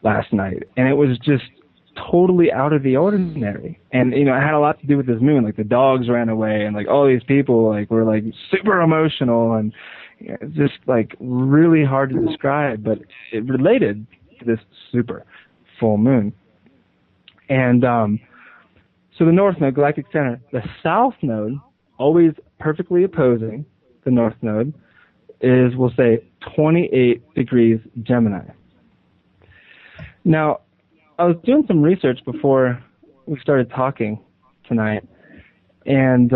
last night, and it was just totally out of the ordinary. And, you know, it had a lot to do with this moon, like the dogs ran away, and like all these people like were like super emotional, and you know, it's just like really hard to describe, but it related to this super full moon. And So the North Node, galactic center, the South Node, always perfectly opposing the North Node, is, we'll say, 28 degrees Gemini. Now, I was doing some research before we started talking tonight, and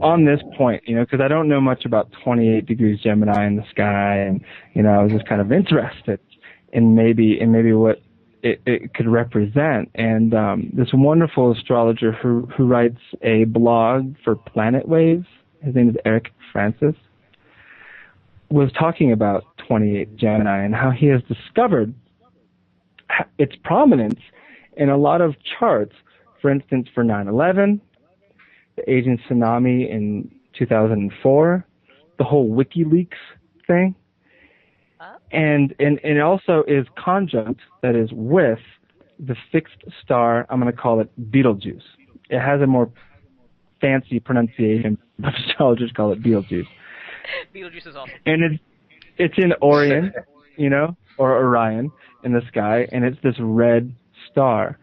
on this point, because I don't know much about 28 degrees Gemini in the sky, and I was just kind of interested in maybe what it could represent. And this wonderful astrologer who writes a blog for Planet Waves, his name is Eric Francis, was talking about 28 Gemini and how he has discovered its prominence in a lot of charts. For instance, for 9/11, the Asian tsunami in 2004, the whole WikiLeaks thing. And it also is conjunct, that is, with the fixed star, I'm going to call it Betelgeuse. It has a more fancy pronunciation, but astrologers call it Betelgeuse. Betelgeuse is awesome. And it's in Orion, or Orion in the sky, and it's this red star.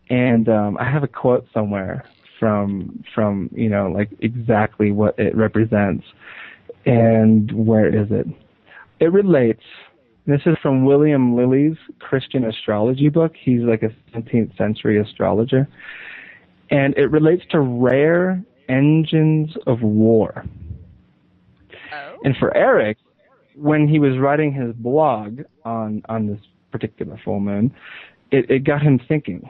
And I have a quote somewhere from like exactly what it represents. And where is it? It relates. This is from William Lilly's Christian astrology book. He's like a 17th century astrologer. And it relates to rare engines of war. Oh. And for Eric, when he was writing his blog on this particular full moon, it got him thinking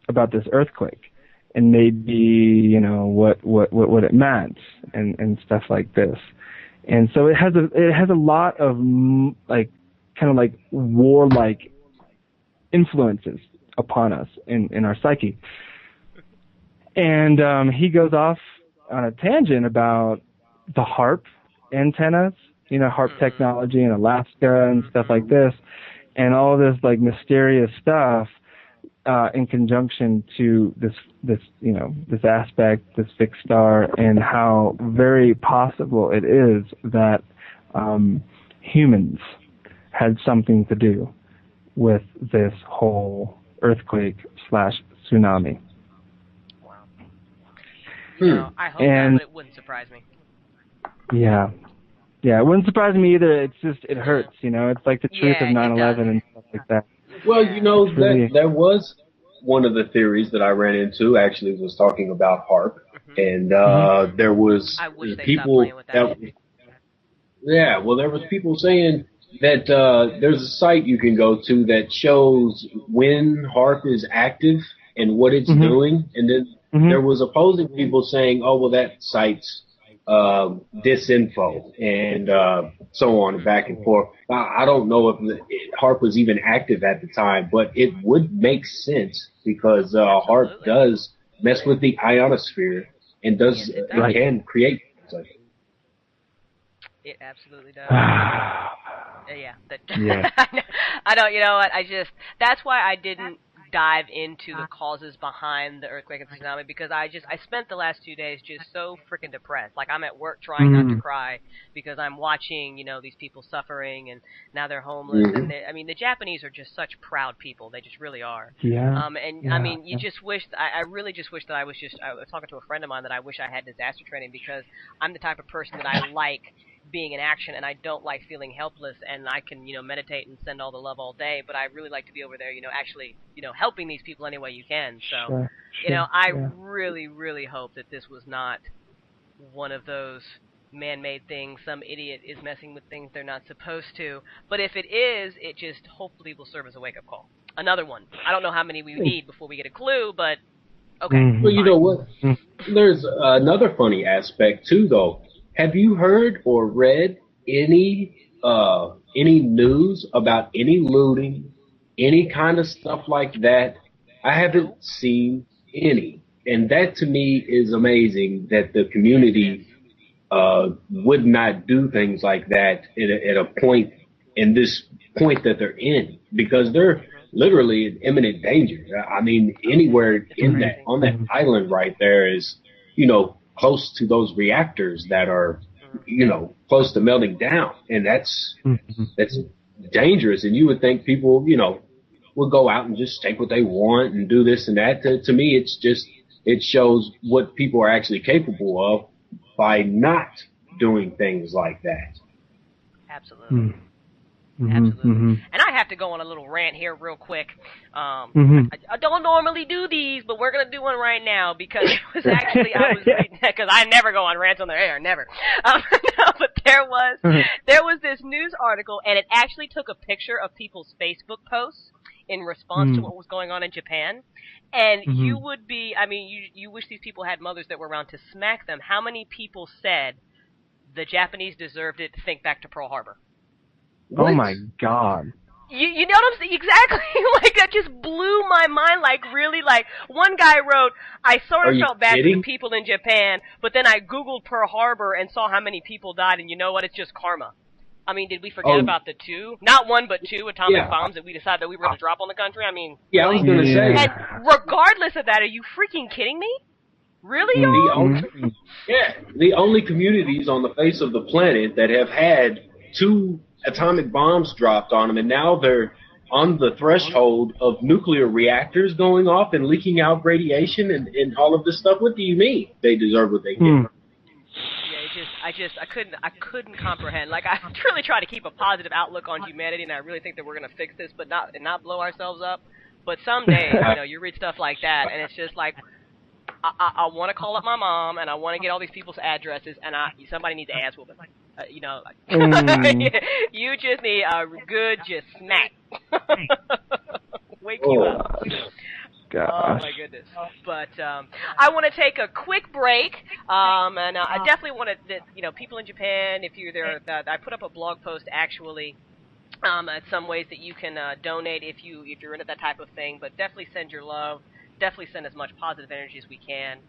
about this earthquake and maybe, what it meant and stuff like this. And so it has a lot of kind of like warlike influences upon us in our psyche. And he goes off on a tangent about the HARP antennas, HARP technology in Alaska and stuff like this, and all this like mysterious stuff in conjunction to this aspect, this fixed star, and how very possible it is that humans had something to do with this whole earthquake / tsunami. Wow. I hope not, but it wouldn't surprise me. Yeah. Yeah, it wouldn't surprise me either. It's just, it hurts, It's like the truth of 9/11 and stuff like that. Well, that was one of the theories that I ran into, actually, was talking about HARP. And there was people that... Yeah, well, there was people saying that there's a site you can go to that shows when HARP is active and what it's doing. And then there was opposing people saying, oh, well, that site's disinfo and so on, back and forth. I don't know if HARP was even active at the time, but it would make sense because HARP does mess with the ionosphere and it can create things. It absolutely does. Yeah. I don't, that's why I didn't dive into the causes behind the earthquake and tsunami, because I spent the last 2 days just so freaking depressed. Like, I'm at work trying not to cry because I'm watching, these people suffering and now they're homeless. And the Japanese are just such proud people. They just really are. Yeah. You just wish, I really just wish that I was talking to a friend of mine that I wish I had disaster training, because I'm the type of person that I like being in action, and I don't like feeling helpless, and I can, meditate and send all the love all day, but I really like to be over there, actually, helping these people any way you can. So, I really, really hope that this was not one of those man-made things. Some idiot is messing with things they're not supposed to. But if it is, it just hopefully will serve as a wake-up call. Another one. I don't know how many we need before we get a clue, but okay. Well, you know what? There's another funny aspect, too, though. Have you heard or read any news about any looting, any kind of stuff like that? I haven't seen any. And that to me is amazing, that the community would not do things like that at a point, in this point that they're in, because they're literally in imminent danger. I mean, anywhere on that island right there is, close to those reactors that are, close to melting down. And that's dangerous. And you would think people, will go out and just take what they want and do this and that. To me, it shows what people are actually capable of by not doing things like that. Absolutely. Absolutely. And I have to go on a little rant here real quick. I don't normally do these, but we're going to do one right now because it was actually, I was reading that because I never go on rants on the air, never. No, but there was this news article, and it actually took a picture of people's Facebook posts in response to what was going on in Japan. And you would be, I mean, you wish these people had mothers that were around to smack them. How many people said the Japanese deserved it? Think back to Pearl Harbor. What? Oh my God. You know what I'm saying? Exactly. Like, that just blew my mind. Like, really, like, one guy wrote, I sort of felt bad for the people in Japan, but then I Googled Pearl Harbor and saw how many people died, and you know what? It's just karma. I mean, did we forget about the not one, but two atomic bombs that we decided that we were going to drop on the country? I mean, I was going to say. And regardless of that, are you freaking kidding me? Really, y'all? The only communities on the face of the planet that have had 2 atomic bombs dropped on them, and now they're on the threshold of nuclear reactors going off and leaking out radiation and all of this stuff. What do you mean they deserve what they get? Yeah, I couldn't comprehend. Like, I truly try to keep a positive outlook on humanity, and I really think that we're going to fix this, but not blow ourselves up. But someday, you read stuff like that, and it's just like, I want to call up my mom, and I want to get all these people's addresses, and somebody needs to ass whooping. You just need a good just smack. Wake you up. Gosh. Oh my goodness. But I want to take a quick break, and I definitely want to, people in Japan, if you're there, I put up a blog post actually. Some ways that you can donate if you're into that type of thing, but definitely send your love. Definitely send as much positive energy as we can.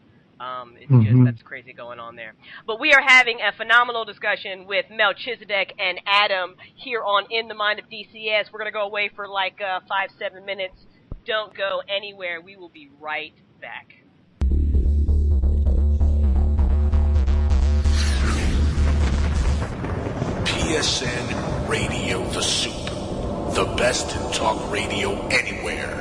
It's just, that's crazy going on there. But we are having a phenomenal discussion with Melchizedek and Adam here on In the Mind of DCS. We're going to go away for like 5-7 minutes. Don't go anywhere. We will be right back. PSN Radio The Soup. The best in talk radio anywhere.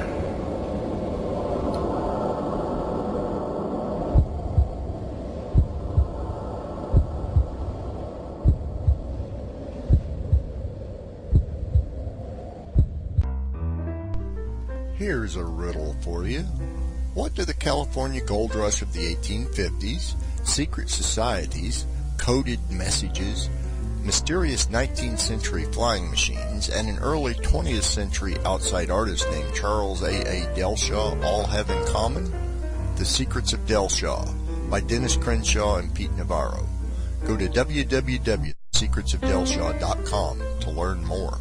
Here's a riddle for you. What do the California gold rush of the 1850s, secret societies, coded messages, mysterious 19th century flying machines, and an early 20th century outside artist named Charles A.A. Delshaw all have in common? The Secrets of Delshaw by Dennis Crenshaw and Pete Navarro. Go to www.secretsofdelshaw.com to learn more.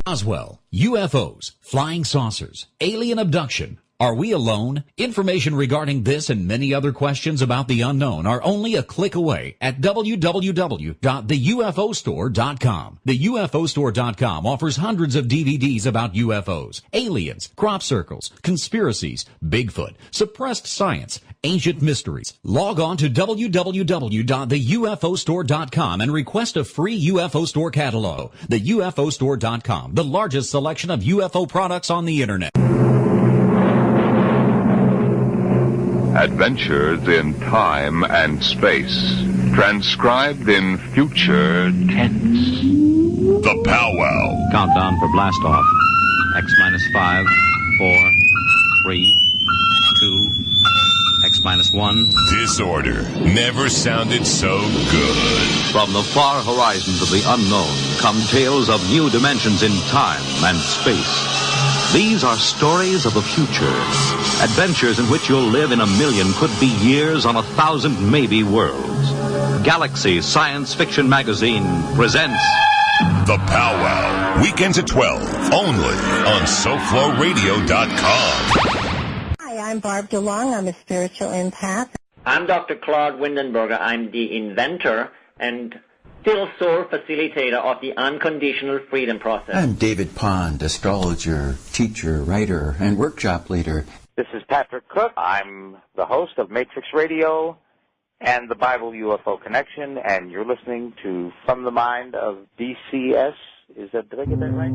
Roswell, UFOs, flying saucers, alien abduction. Are we alone? Information regarding this and many other questions about the unknown are only a click away at www.theufostore.com. TheUFOstore.com offers hundreds of DVDs about UFOs, aliens, crop circles, conspiracies, Bigfoot, suppressed science, ancient mysteries. Log on to www.theufostore.com and request a free UFO Store catalog. TheUFOstore.com, the largest selection of UFO products on the internet. Adventures in time and space, transcribed in future tense. The Powwow. Countdown for blast off. X-5, 4, 3, 2, X-1. Disorder never sounded so good. From the far horizons of the unknown come tales of new dimensions in time and space. These are stories of the future. Adventures in which you'll live in a million, could be years on 1,000 maybe worlds. Galaxy Science Fiction Magazine presents The Powwow. Weekends at 12, only on SoFloRadio.com. Hi, I'm Barb DeLong. I'm a spiritual empath. I'm Dr. Claude Windenberger. I'm the inventor and still sole facilitator of the unconditional freedom process. I'm David Pond, astrologer, teacher, writer, and workshop leader. This is Patrick Cook. I'm the host of Matrix Radio and the Bible UFO Connection, and you're listening to From the Mind of DCS. Did I get that right?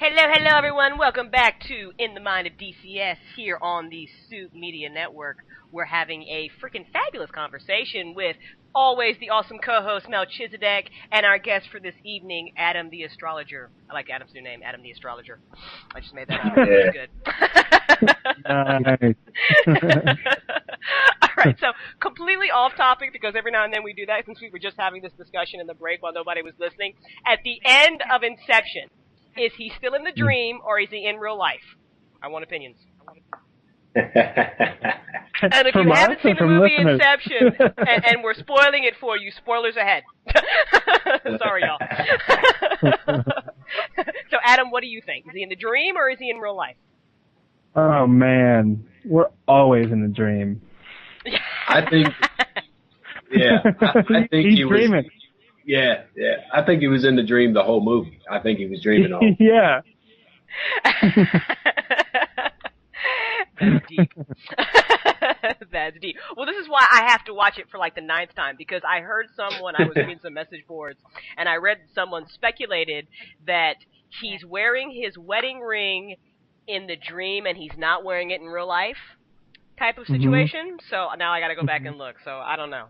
Hello, everyone. Welcome back to In the Mind of DCS here on the Soup Media Network. We're having a freaking fabulous conversation with always the awesome co-host Melchizedek and our guest for this evening, Adam the Astrologer. I like Adam's new name, Adam the Astrologer. I just made that up. That's good. All right, so completely off topic because every now and then we do that since we were just having this discussion in the break while nobody was listening. At the end of Inception, is he still in the dream, or is he in real life? I want opinions. And if you haven't seen the movie Inception, and we're spoiling it for you, spoilers ahead. Sorry, y'all. So, Adam, what do you think? Is he in the dream, or is he in real life? Oh, man. We're always in the dream. I think, I think he's he was dreaming. Yeah. I think he was in the dream the whole movie. I think he was dreaming all. Yeah. That's deep. That's deep. Well, this is why I have to watch it for like the 9th time, because I heard someone, I was reading some message boards, and I read someone speculated that he's wearing his wedding ring in the dream and he's not wearing it in real life type of situation. So now I got to go back and look. So I don't know.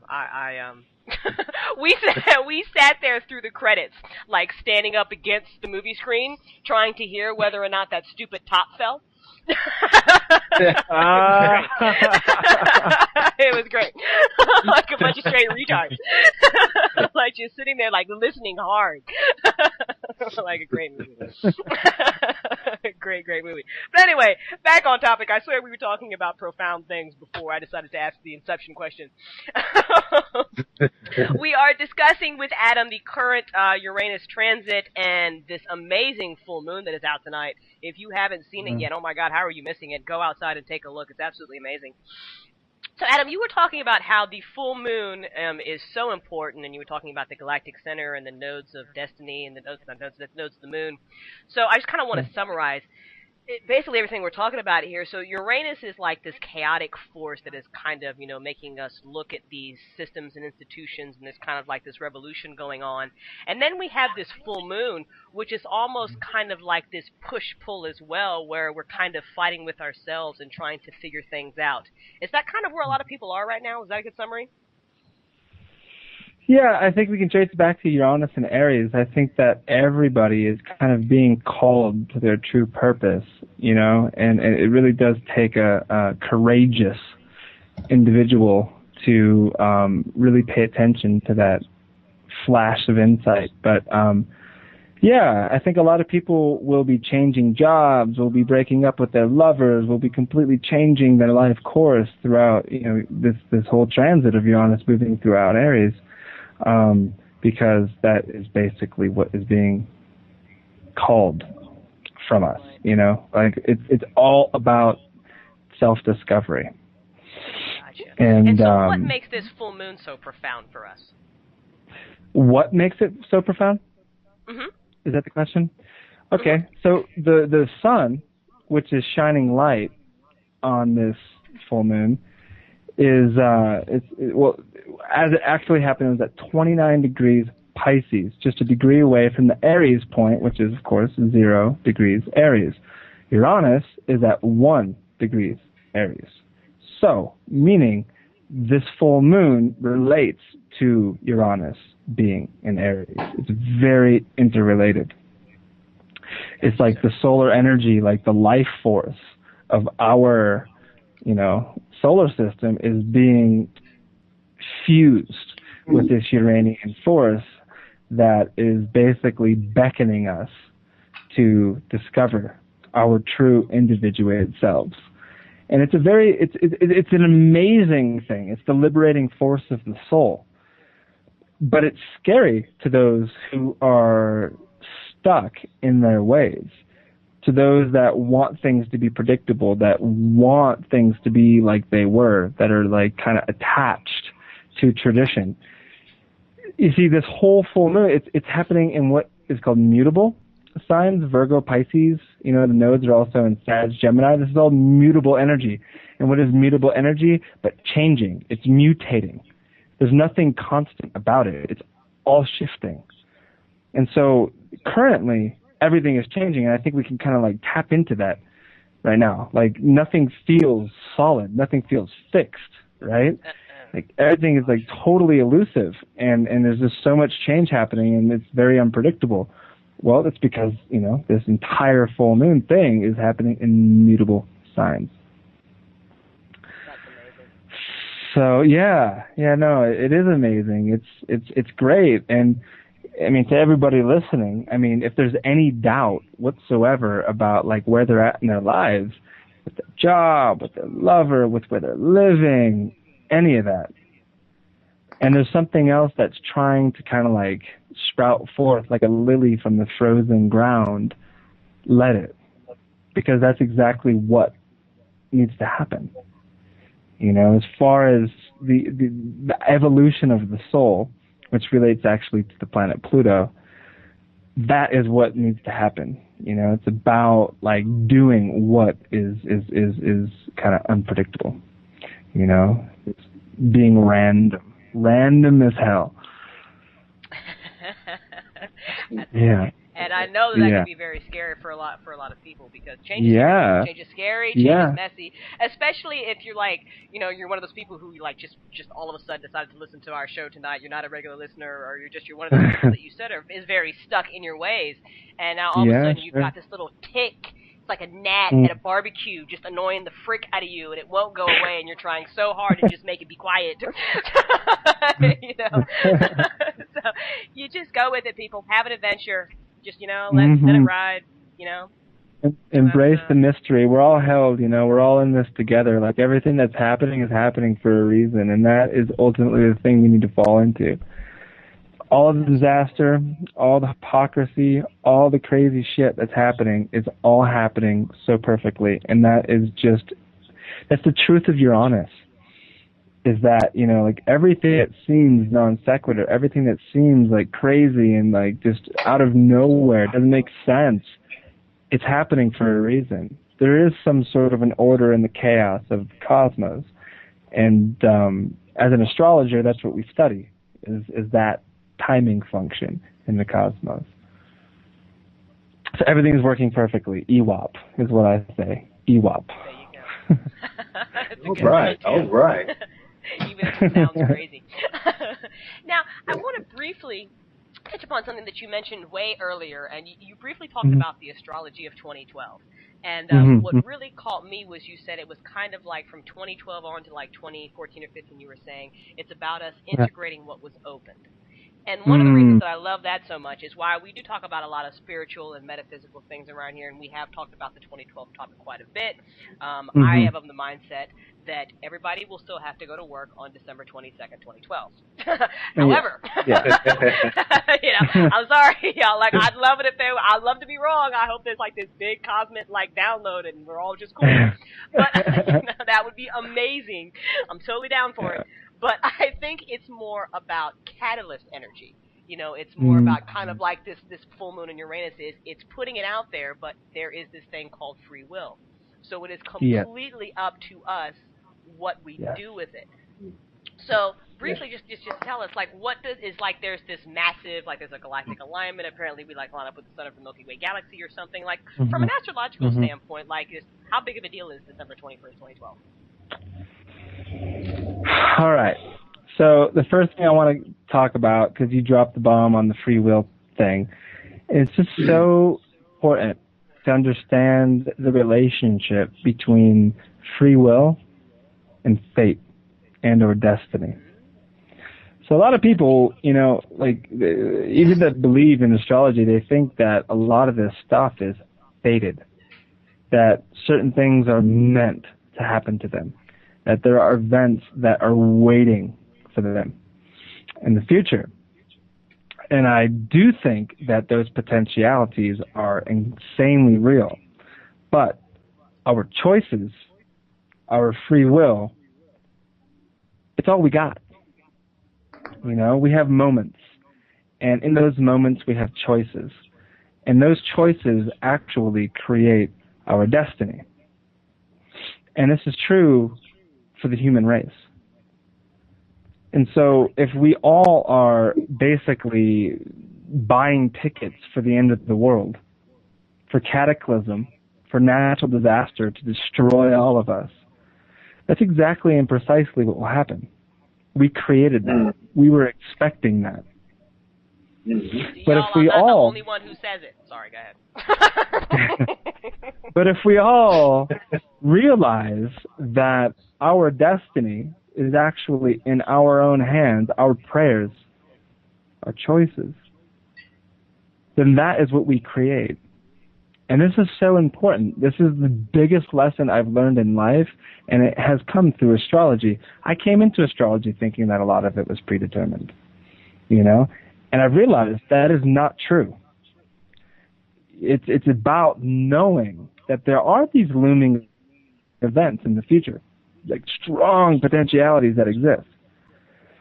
We sat there through the credits, like standing up against the movie screen, trying to hear whether or not that stupid top fell. It was great. Like a bunch of straight retards. Like just sitting there, like listening hard. Like a great movie. Great movie. But anyway, back on topic. I swear we were talking about profound things before I decided to ask the Inception question. We are discussing with Adam the current Uranus transit and this amazing full moon that is out tonight. If you haven't seen it yet, oh my God, how are you missing it? Go outside and take a look. It's absolutely amazing. So, Adam, you were talking about how the full moon is so important, and you were talking about the galactic center and the nodes of destiny and the nodes of the moon. So I just kind of want to summarize basically everything we're talking about here. So Uranus is like this chaotic force that is kind of, making us look at these systems and institutions, and there's kind of like this revolution going on. And then we have this full moon, which is almost kind of like this push-pull as well, where we're kind of fighting with ourselves and trying to figure things out. Is that kind of where a lot of people are right now? Is that a good summary? Yeah, I think we can trace it back to Uranus and Aries. I think that everybody is kind of being called to their true purpose, and it really does take a courageous individual to really pay attention to that flash of insight. But yeah, I think a lot of people will be changing jobs, will be breaking up with their lovers, will be completely changing their life course throughout, this whole transit of Uranus moving throughout Aries. Because that is basically what is being called from us, like it's all about self-discovery. Gotcha. And so what makes this full moon so profound for us? What makes it so profound? Mm-hmm. Is that the question? Okay, so the sun, which is shining light on this full moon, is as it actually happened, it was at 29 degrees Pisces, just a degree away from the Aries point, which is, of course, 0 degrees Aries. Uranus is at 1 degrees Aries. So, meaning this full moon relates to Uranus being in Aries. It's very interrelated. It's like the solar energy, like the life force of our, solar system is being fused with this Uranian force that is basically beckoning us to discover our true individuated selves. And it's it's an amazing thing. It's the liberating force of the soul. But it's scary to those who are stuck in their ways, to those that want things to be predictable, that want things to be like they were, that are like kind of attached to tradition. You see, this whole full moon, it's happening in what is called mutable signs, Virgo, Pisces. The nodes are also in Sag, Gemini. This is all mutable energy. And what is mutable energy? But changing. It's mutating. There's nothing constant about it. It's all shifting. And so currently, everything is changing, and I think we can kind of like tap into that right now. Like nothing feels solid, nothing feels fixed, right? Like everything is like totally elusive, and there's just so much change happening, and it's very unpredictable. Well, that's because, this entire full moon thing is happening in mutable signs. So no, it is amazing. It's great, and I mean, to everybody listening, I mean, if there's any doubt whatsoever about like where they're at in their lives, with their job, with their lover, with where they're living, any of that, and there's something else that's trying to kind of like sprout forth like a lily from the frozen ground, let it, because that's exactly what needs to happen. As far as the evolution of the soul, which relates actually to the planet Pluto, that is what needs to happen. It's about like doing what is kind of unpredictable. It's being random as hell. Yeah. And I know that can be very scary for a lot of people, because change is scary, change is messy, especially if you're like, you're one of those people who like just all of a sudden decided to listen to our show tonight. You're not a regular listener, or you're one of those people that you said is very stuck in your ways, and now all of a sudden you've got this little tick. It's like a gnat at a barbecue, just annoying the frick out of you, and it won't go away, and you're trying so hard to just make it be quiet. So you just go with it, people. Have an adventure. Just, let it ride, Embrace the mystery. We're all held, we're all in this together. Like everything that's happening is happening for a reason, and that is ultimately the thing we need to fall into. All of the disaster, all the hypocrisy, all the crazy shit that's happening is all happening so perfectly, and that's the truth of your honest. Is that, like everything that seems non sequitur, everything that seems like crazy and like just out of nowhere, doesn't make sense, it's happening for a reason. There is some sort of an order in the chaos of the cosmos. And as an astrologer, that's what we study, is that timing function in the cosmos. So everything is working perfectly. EWAP is what I say. EWAP. There you go. All right. Even if it sounds crazy. Now, I want to briefly touch upon something that you mentioned way earlier, and you briefly talked about the astrology of 2012. And what really caught me was you said it was kind of like from 2012 on to like 2014 or 15, you were saying it's about us integrating what was opened. And one of the reasons that I love that so much is why we do talk about a lot of spiritual and metaphysical things around here, and we have talked about the 2012 topic quite a bit. I have of the mindset that everybody will still have to go to work on December 22nd, 2012. However, I'm sorry, y'all. Like, I'd love it I'd love to be wrong. I hope there's like this big cosmic like download and we're all just cool. But that would be amazing. I'm totally down for it. But I think it's more about catalyst energy. It's more about kind of like this full moon in Uranus it's putting it out there, but there is this thing called free will. So it is completely up to us what we do with it. So briefly, just tell us, like, there's this massive, like, there's a galactic alignment. Apparently, we like line up with the sun of the Milky Way galaxy or something. Like, from an astrological standpoint, like, how big of a deal is December 21st, 2012? All right. So the first thing I want to talk about, because you dropped the bomb on the free will thing, it's just so important to understand the relationship between free will and fate and or destiny. So a lot of people, like even that believe in astrology, they think that a lot of this stuff is fated, that certain things are meant to happen to them, that there are events that are waiting for them in the future. And I do think that those potentialities are insanely real. But our choices, our free will, it's all we got. We have moments. And in those moments, we have choices. And those choices actually create our destiny. And this is true for the human race. And so if we all are basically buying tickets for the end of the world, for cataclysm, for natural disaster to destroy all of us. That's exactly and precisely what will happen. We created that. We were expecting that. But if we I'm not all, the only one who says it. Sorry, go ahead. but if we all realize that our destiny is actually in our own hands, our prayers, our choices, then that is what we create. And this is so important. This is the biggest lesson I've learned in life, and it has come through astrology. I came into astrology thinking that a lot of it was predetermined, you know? And I realized that is not true. It's about knowing that there are these looming events in the future, like strong potentialities that exist.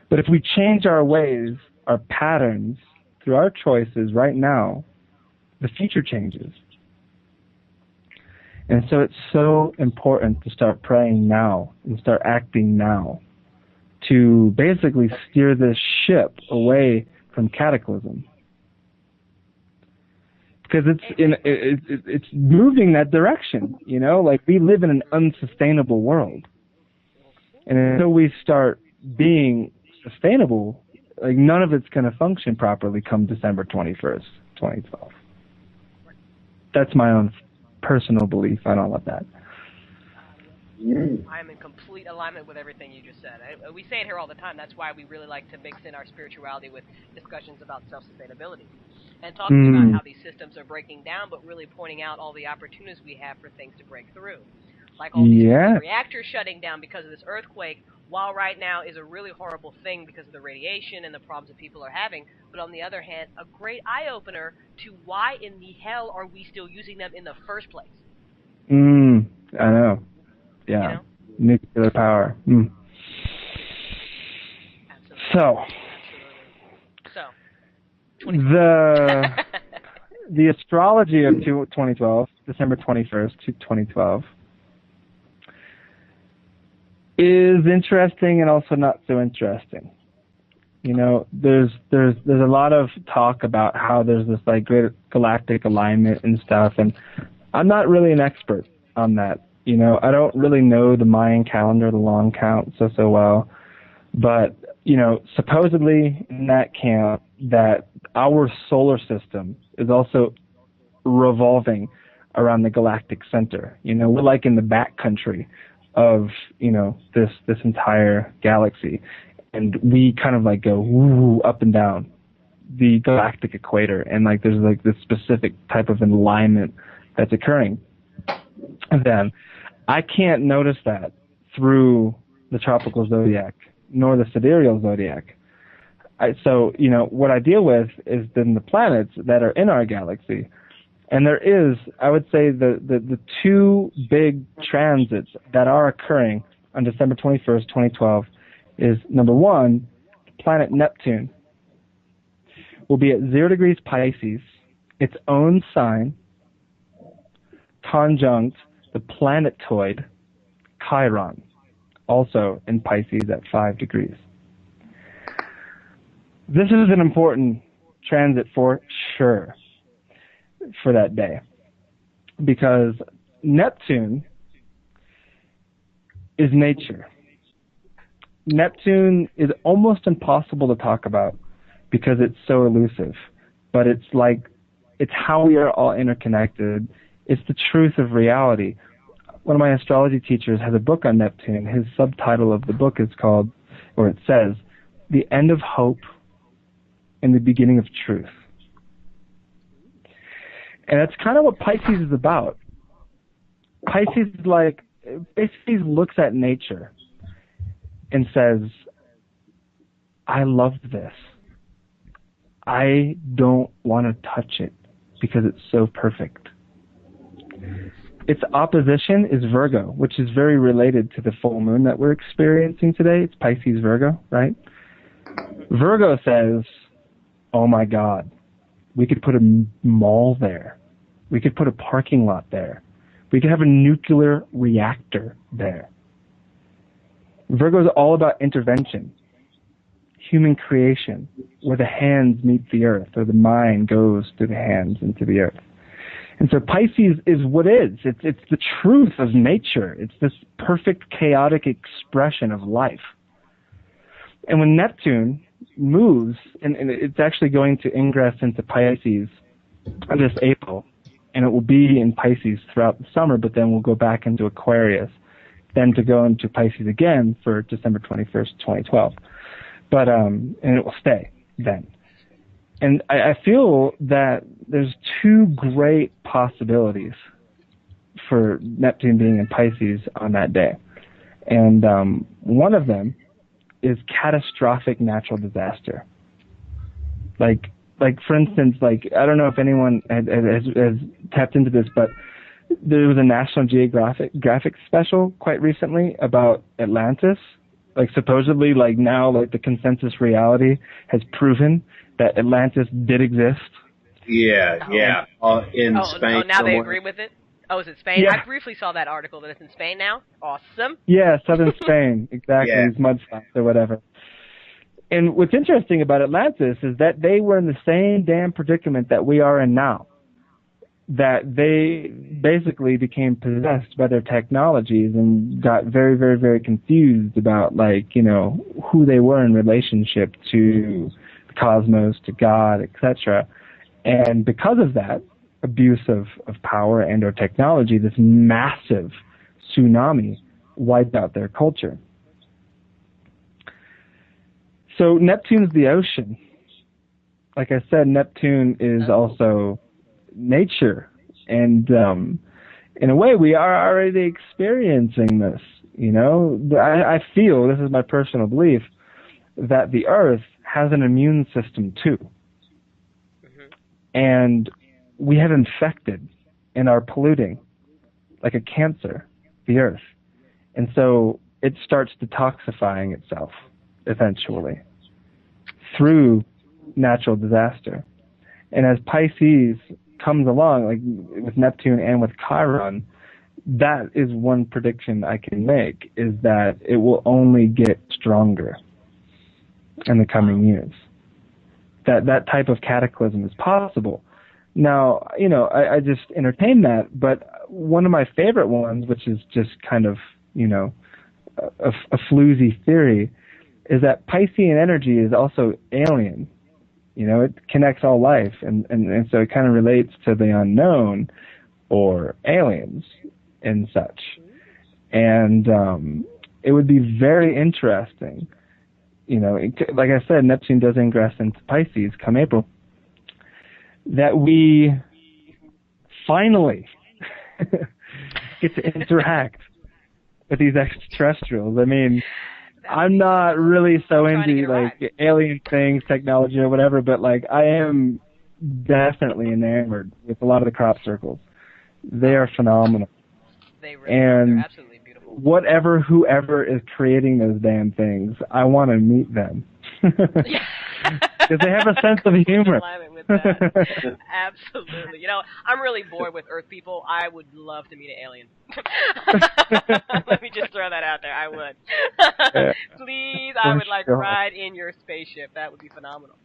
But if we change our ways, our patterns, through our choices right now, the future changes. And so it's so important to start praying now and start acting now to basically steer this ship away from cataclysm. Because it's moving that direction, you know? Like, we live in an unsustainable world. And until we start being sustainable, like, none of it's going to function properly come December 21st, 2012. That's my own personal belief on all of that. I am in complete alignment with everything you just said. We say it here all the time. That's why we really like to mix in our spirituality with discussions about self-sustainability and talking about how these systems are breaking down, but really pointing out all the opportunities we have for things to break through. Like all these reactors shutting down because of this earthquake, while right now is a really horrible thing because of the radiation and the problems that people are having, but on the other hand, a great eye-opener to why in the hell are we still using them in the first place. I know. Yeah. You know? Nuclear power. So, the astrology of 2012, December 21st, 2012, is interesting and also not so interesting. You know, there's a lot of talk about how there's this like great galactic alignment and stuff, and I'm not really an expert on that. You know, I don't really know the Mayan calendar, the long count, so well. But, you know, supposedly in that camp that our solar system is also revolving around the galactic center. You know, we're like in the backcountry of, you know, this entire galaxy. And we kind of like go woo, up and down the galactic equator. And like there's like this specific type of alignment that's occurring. And then I can't notice that through the tropical zodiac nor the sidereal zodiac. So, you know, what I deal with is then the planets that are in our galaxy. And there is, I would say, the two big transits that are occurring on December 21st, 2012 is, number one, the planet Neptune will be at 0 degrees Pisces, its own sign, conjunct the planetoid Chiron, also in Pisces at 5 degrees. This is an important transit for sure for that day, because Neptune is nature. Neptune is almost impossible to talk about because it's so elusive, but it's how we are all interconnected. It's the truth of reality. One of my astrology teachers has a book on Neptune. His subtitle of the book is called, or it says, The End of Hope and the Beginning of Truth. And that's kind of what Pisces is about. Pisces basically looks at nature and says, I love this. I don't want to touch it because it's so perfect. Its opposition is Virgo, which is very related to the full moon that we're experiencing today. It's Pisces Virgo, right? Virgo says, oh my God, we could put a mall there. We could put a parking lot there. We could have a nuclear reactor there. Virgo is all about intervention, human creation, where the hands meet the earth, or the mind goes through the hands into the earth. And so Pisces is what is. It's the truth of nature. It's this perfect chaotic expression of life. And when Neptune moves, and it's actually going to ingress into Pisces this April, and it will be in Pisces throughout the summer, but then we'll go back into Aquarius, then to go into Pisces again for December 21st, 2012. But, and it will stay then. And I feel that there's two great possibilities for Neptune being in Pisces on that day. And one of them is catastrophic natural disaster. Like for instance, I don't know if anyone has tapped into this, but there was a National Geographic special quite recently about Atlantis. Supposedly, now, the consensus reality has proven that Atlantis did exist. Yeah. In Spain. Oh, now somewhere. they agree with it? Oh, is it Spain? Yeah. I briefly saw that article that it's in Spain now. Awesome. Yeah, southern Spain. Exactly. Yeah. These mudslides or whatever. And what's interesting about Atlantis is that they were in the same damn predicament that we are in now. That they basically became possessed by their technologies and got very, very, very confused about, who they were in relationship to the cosmos, to God, etc. And because of that abuse of power and or technology, this massive tsunami wiped out their culture. So Neptune's the ocean. Like I said, Neptune is also nature, and in a way we are already experiencing this. I feel, this is my personal belief, that the Earth has an immune system too. And we have infected and are polluting, like a cancer, the Earth. And so it starts detoxifying itself eventually through natural disaster. And as Pisces comes along, with Neptune and with Chiron, that is one prediction I can make, is that it will only get stronger in the coming years. That type of cataclysm is possible. Now, I just entertain that, but one of my favorite ones, which is just kind of, a floozy theory, is that Piscean energy is also alien. It connects all life, and so it kind of relates to the unknown or aliens and such. And it would be very interesting, like I said, Neptune does ingress into Pisces come April, that we finally get to interact with these extraterrestrials. I mean, I'm not really so into alien things, technology or whatever, but I am definitely enamored with a lot of the crop circles. They are phenomenal. They really are. They're absolutely beautiful. Whoever is creating those damn things, I want to meet them. Because they have a sense of humor. With that. Absolutely. I'm really bored with Earth people. I would love to meet an alien. Let me just throw that out there. I would. Please, I would ride in your spaceship. That would be phenomenal.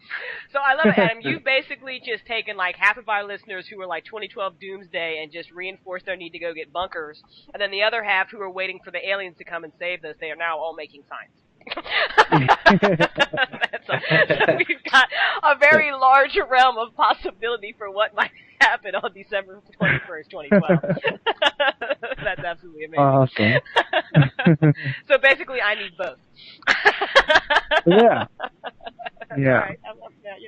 So I love it, Adam. You've basically just taken half of our listeners who were 2012 doomsday and just reinforced their need to go get bunkers, and then the other half who are waiting for the aliens to come and save us, they are now all making signs. We've got a very large realm of possibility for what might happen on December 21st, 2012. That's absolutely amazing. Awesome. So basically, I need both. Yeah. Yeah. Right. I love that,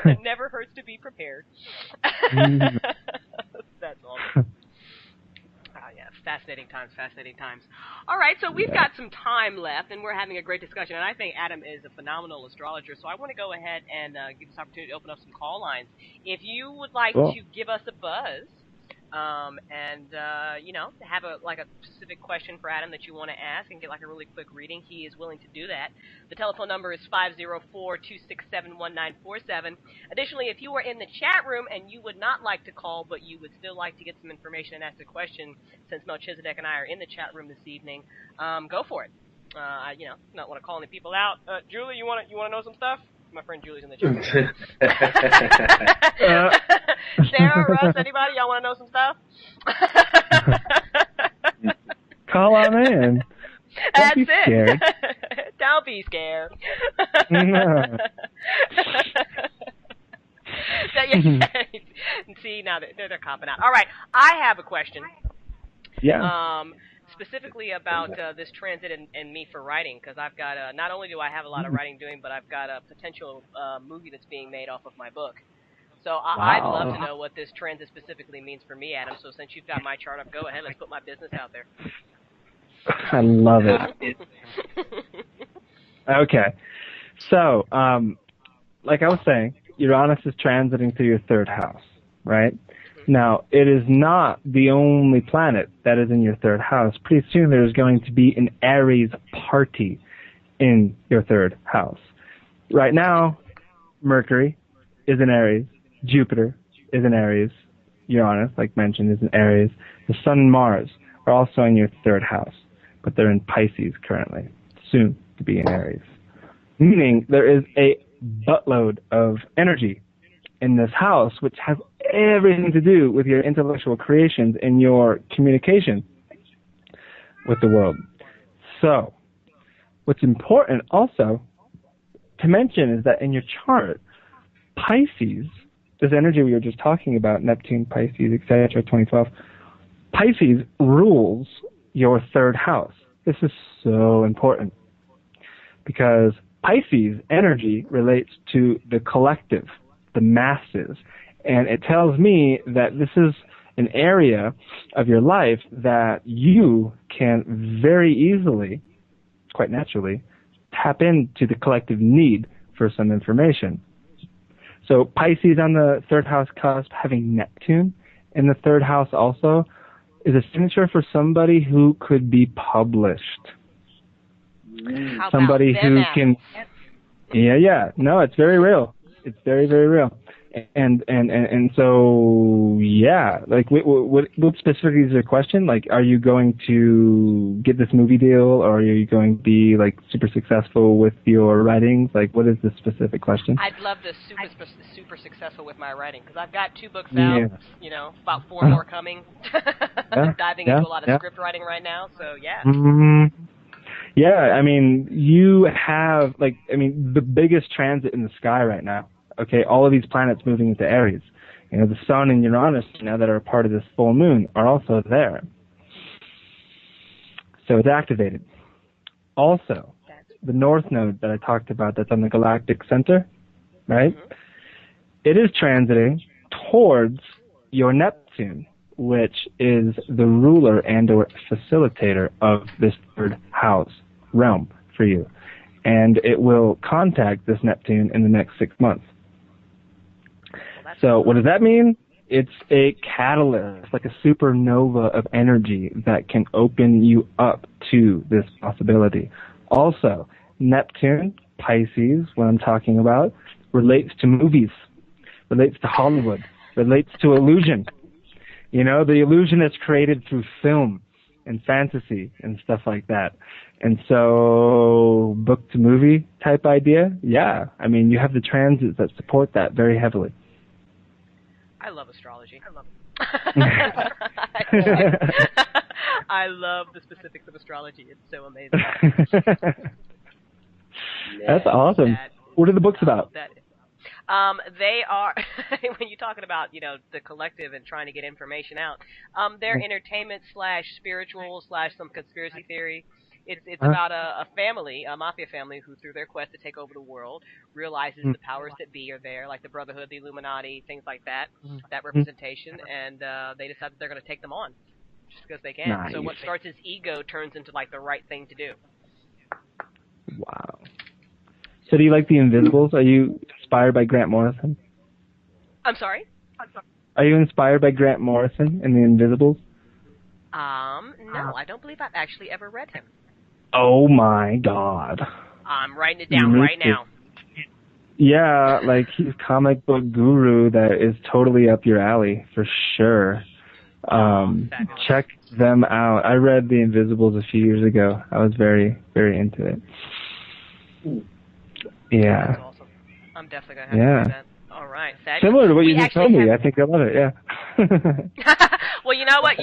It never hurts to be prepared. That's awesome. Fascinating times. All right, so we've got some time left, and we're having a great discussion, and I think Adam is a phenomenal astrologer, so I want to go ahead and give this opportunity to open up some call lines. If you would like to give us a buzz, have a specific question for Adam that you want to ask and get a really quick reading, he is willing to do that. The telephone number is 504-267-1947. Additionally, if you are in the chat room and you would not like to call, but you would still like to get some information and ask a question, since Melchizedek and I are in the chat room this evening, go for it. Not want to call any people out. Julie, you want to know some stuff? My friend Julie's in the chat room. Sarah, Russ, anybody? Y'all want to know some stuff? Call on in. That's Don't be scared. Don't be scared. No. See, now they're copping out. All right, I have a question. Yeah. Specifically about this transit and me for writing, because I've got not only do I have a lot of writing doing, but I've got a potential movie that's being made off of my book. So I'd love to know what this transit specifically means for me, Adam. So since you've got my chart up, go ahead. Let's put my business out there. I love it. Okay. So, like I was saying, Uranus is transiting through your third house, right? Now, it is not the only planet that is in your third house. Pretty soon there's going to be an Aries party in your third house. Right now, Mercury is in Aries. Jupiter is in Aries. Uranus, like mentioned, is in Aries. The Sun and Mars are also in your third house, but they're in Pisces currently, soon to be in Aries. Meaning there is a buttload of energy in this house, which has everything to do with your intellectual creations and your communication with the world. So, what's important also to mention is that in your chart, Pisces, this energy we were just talking about, Neptune, Pisces, etc., 2012, Pisces rules your third house. This is so important because Pisces energy relates to the collective, the masses, and it tells me that this is an area of your life that you can very easily, quite naturally, tap into the collective need for some information. So Pisces on the third house cusp, having Neptune in the third house also, is a signature for somebody who could be published. Somebody who can... Yeah. No, it's very real. It's very, very real. And so, yeah, like, what specifically is your question? Like, are you going to get this movie deal, or are you going to be, like, super successful with your writings? Like, what is the specific question? I'd love to super successful with my writing, because I've got 2 books out, about 4 more coming. I'm diving into a lot of script writing right now, so yeah. Mm-hmm. Yeah, I mean, you have, the biggest transit in the sky right now. Okay, all of these planets moving into Aries. The Sun and Uranus, that are a part of this full moon, are also there. So it's activated. Also, the North Node that I talked about that's on the galactic center, right? Mm-hmm. It is transiting towards your Neptune, which is the ruler and or facilitator of this third house realm for you. And it will contact this Neptune in the next 6 months. So what does that mean? It's a catalyst, like a supernova of energy that can open you up to this possibility. Also, Neptune, Pisces, what I'm talking about, relates to movies, relates to Hollywood, relates to illusion. The illusion that's created through film and fantasy and stuff like that. And so, book to movie type idea, yeah. I mean, you have the transits that support that very heavily. I love astrology. I love it. I love the specifics of astrology. It's so amazing. That's awesome. What are the books about? They are, when you're talking about, the collective and trying to get information out, they're entertainment / spiritual / some conspiracy theory. It's about a family, a mafia family, who through their quest to take over the world realizes the powers that be are there, like the Brotherhood, the Illuminati, things like that, that representation, and they decide that they're going to take them on just because they can. Nice. So what starts as ego turns into like the right thing to do. Wow. So do you like The Invisibles? Are you inspired by Grant Morrison? I'm sorry? Are you inspired by Grant Morrison and The Invisibles? No, I don't believe I've actually ever read him. Oh my God. I'm writing it down right now. Yeah, like he's comic book guru that is totally up your alley for sure. Check them out. I read The Invisibles a few years ago. I was very, very into it. Yeah. That's awesome. I'm definitely going to have to do that. All right. fabulous. Similar to what you We just told me. have... I think I love it, yeah. Well, you know what?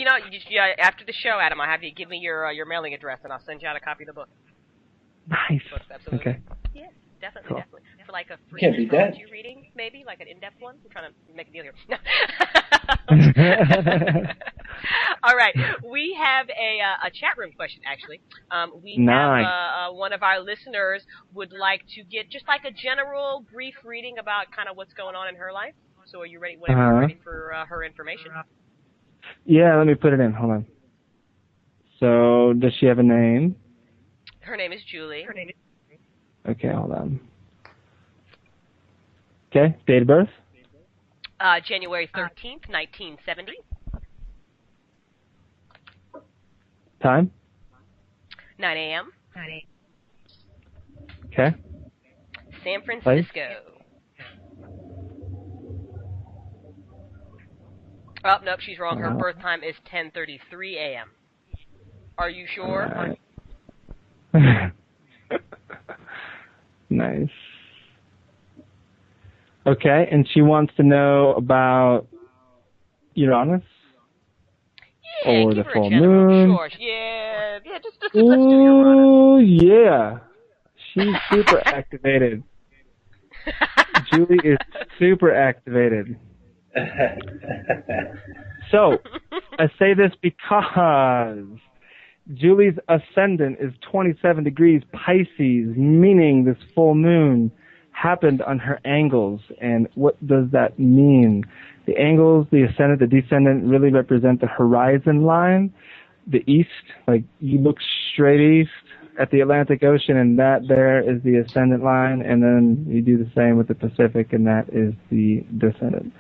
After the show, Adam, I'll have you give me your mailing address, and I'll send you out a copy of the book. Nice. Absolutely. Okay. Yeah, definitely, Cool. definitely. For like a free Can't beat that. astrology reading, maybe, like an in-depth one. I'm trying to make a deal here. All right. We have a chat room question, actually. We have one of our listeners would like to get just like a general brief reading about kind of what's going on in her life. So are you ready? Whenever you're ready for her information. Yeah, let me put it in. Hold on. So, does she have a name? Her name is Julie. Okay, hold on. Okay, date of birth? January 13th, 1970. Time? 9 a.m. Okay. San Francisco. Oh, nope, she's wrong. Her birth time is 10:33 a.m. Are you sure? Right. Nice. Okay, and she wants to know about Uranus? Yeah, or give the her full a general, moon. Sure. Yeah, just let's do Uranus. Ooh, yeah. She's super activated. Julie is super activated. So, I say this because Julie's ascendant is 27 degrees Pisces, meaning this full moon happened on her angles. And what does that mean? The angles, the ascendant, the descendant really represent the horizon line, the east, like you look straight east at the Atlantic Ocean, and that there is the ascendant line, and then you do the same with the Pacific, and that is the descendant.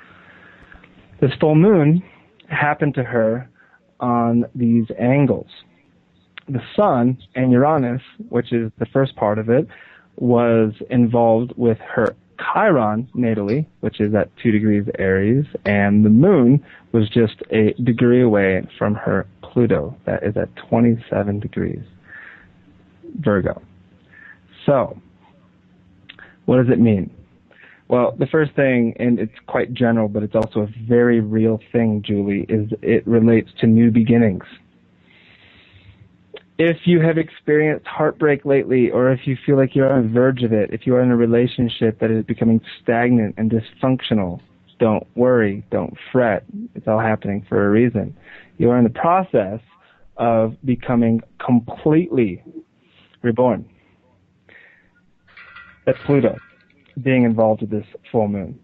This full moon happened to her on these angles. The Sun and Uranus, which is the first part of it, was involved with her Chiron natally, which is at 2 degrees Aries, and the moon was just a degree away from her Pluto, that is at 27 degrees Virgo. So, what does it mean? Well, the first thing, and it's quite general, but it's also a very real thing, Julie, is it relates to new beginnings. If you have experienced heartbreak lately, or if you feel like you're on the verge of it, if you are in a relationship that is becoming stagnant and dysfunctional, don't worry, don't fret. It's all happening for a reason. You are in the process of becoming completely reborn. That's Pluto being involved with this full moon.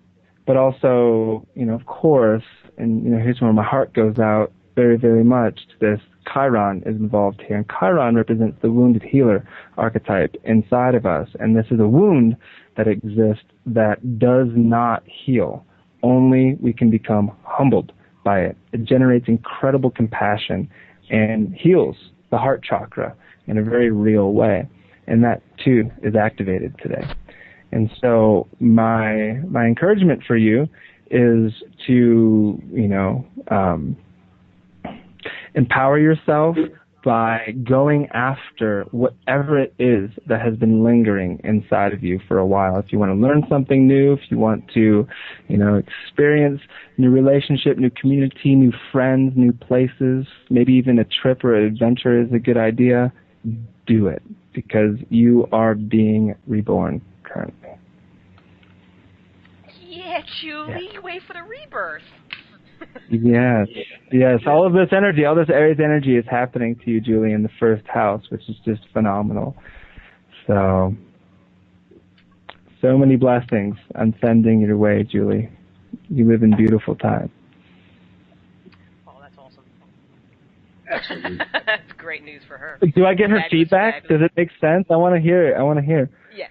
But also, of course, and here's where my heart goes out very, very much to this. Chiron is involved here, and Chiron represents the wounded healer archetype inside of us, and this is a wound that exists that does not heal. Only we can become humbled by it. It generates incredible compassion and heals the heart chakra in a very real way, and that too is activated today. And so my encouragement for you is to empower yourself by going after whatever it is that has been lingering inside of you for a while. If you want to learn something new, if you want to, experience new relationship, new community, new friends, new places, maybe even a trip or an adventure is a good idea, do it, because you are being reborn currently. Yeah, Julie, wait for the rebirth. Yes. All of this energy, all this Aries energy is happening to you, Julie, in the first house, which is just phenomenal. So many blessings I'm sending your way, Julie. You live in beautiful times. Oh, that's awesome. Absolutely. That's great news for her. Do I get her feedback? Does it make sense? I want to hear it. Yeah.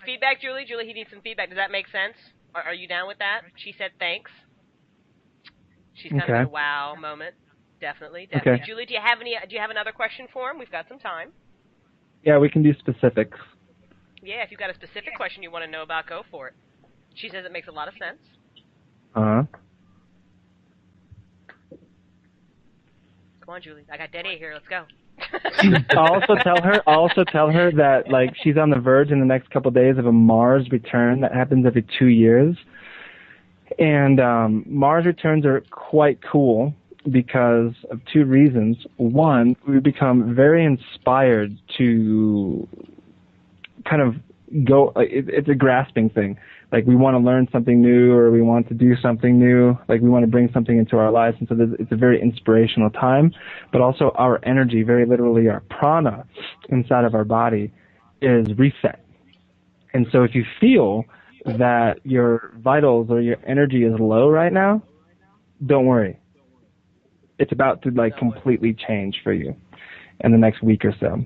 Feedback, Julie? Julie, he needs some feedback. Does that make sense? Are you down with that? She said thanks. She's kind of in a wow moment. Definitely. Okay. Julie, do you have another question for him? We've got some time. Yeah, we can do specifics. Yeah, if you've got a specific question you want to know about, go for it. She says it makes a lot of sense. Uh-huh. Come on, Julie. I got dead air here. Let's go. Also tell her that she's on the verge in the next couple of days of a Mars return that happens every 2 years. And Mars returns are quite cool because of two reasons. One, we become very inspired to kind of go, it's a grasping thing. Like we want to learn something new, or we want to do something new, like we want to bring something into our lives. And so it's a very inspirational time, but also our energy, very literally our prana inside of our body, is reset. And so if you feel that your vitals or your energy is low right now, don't worry. It's about to like completely change for you in the next week or so.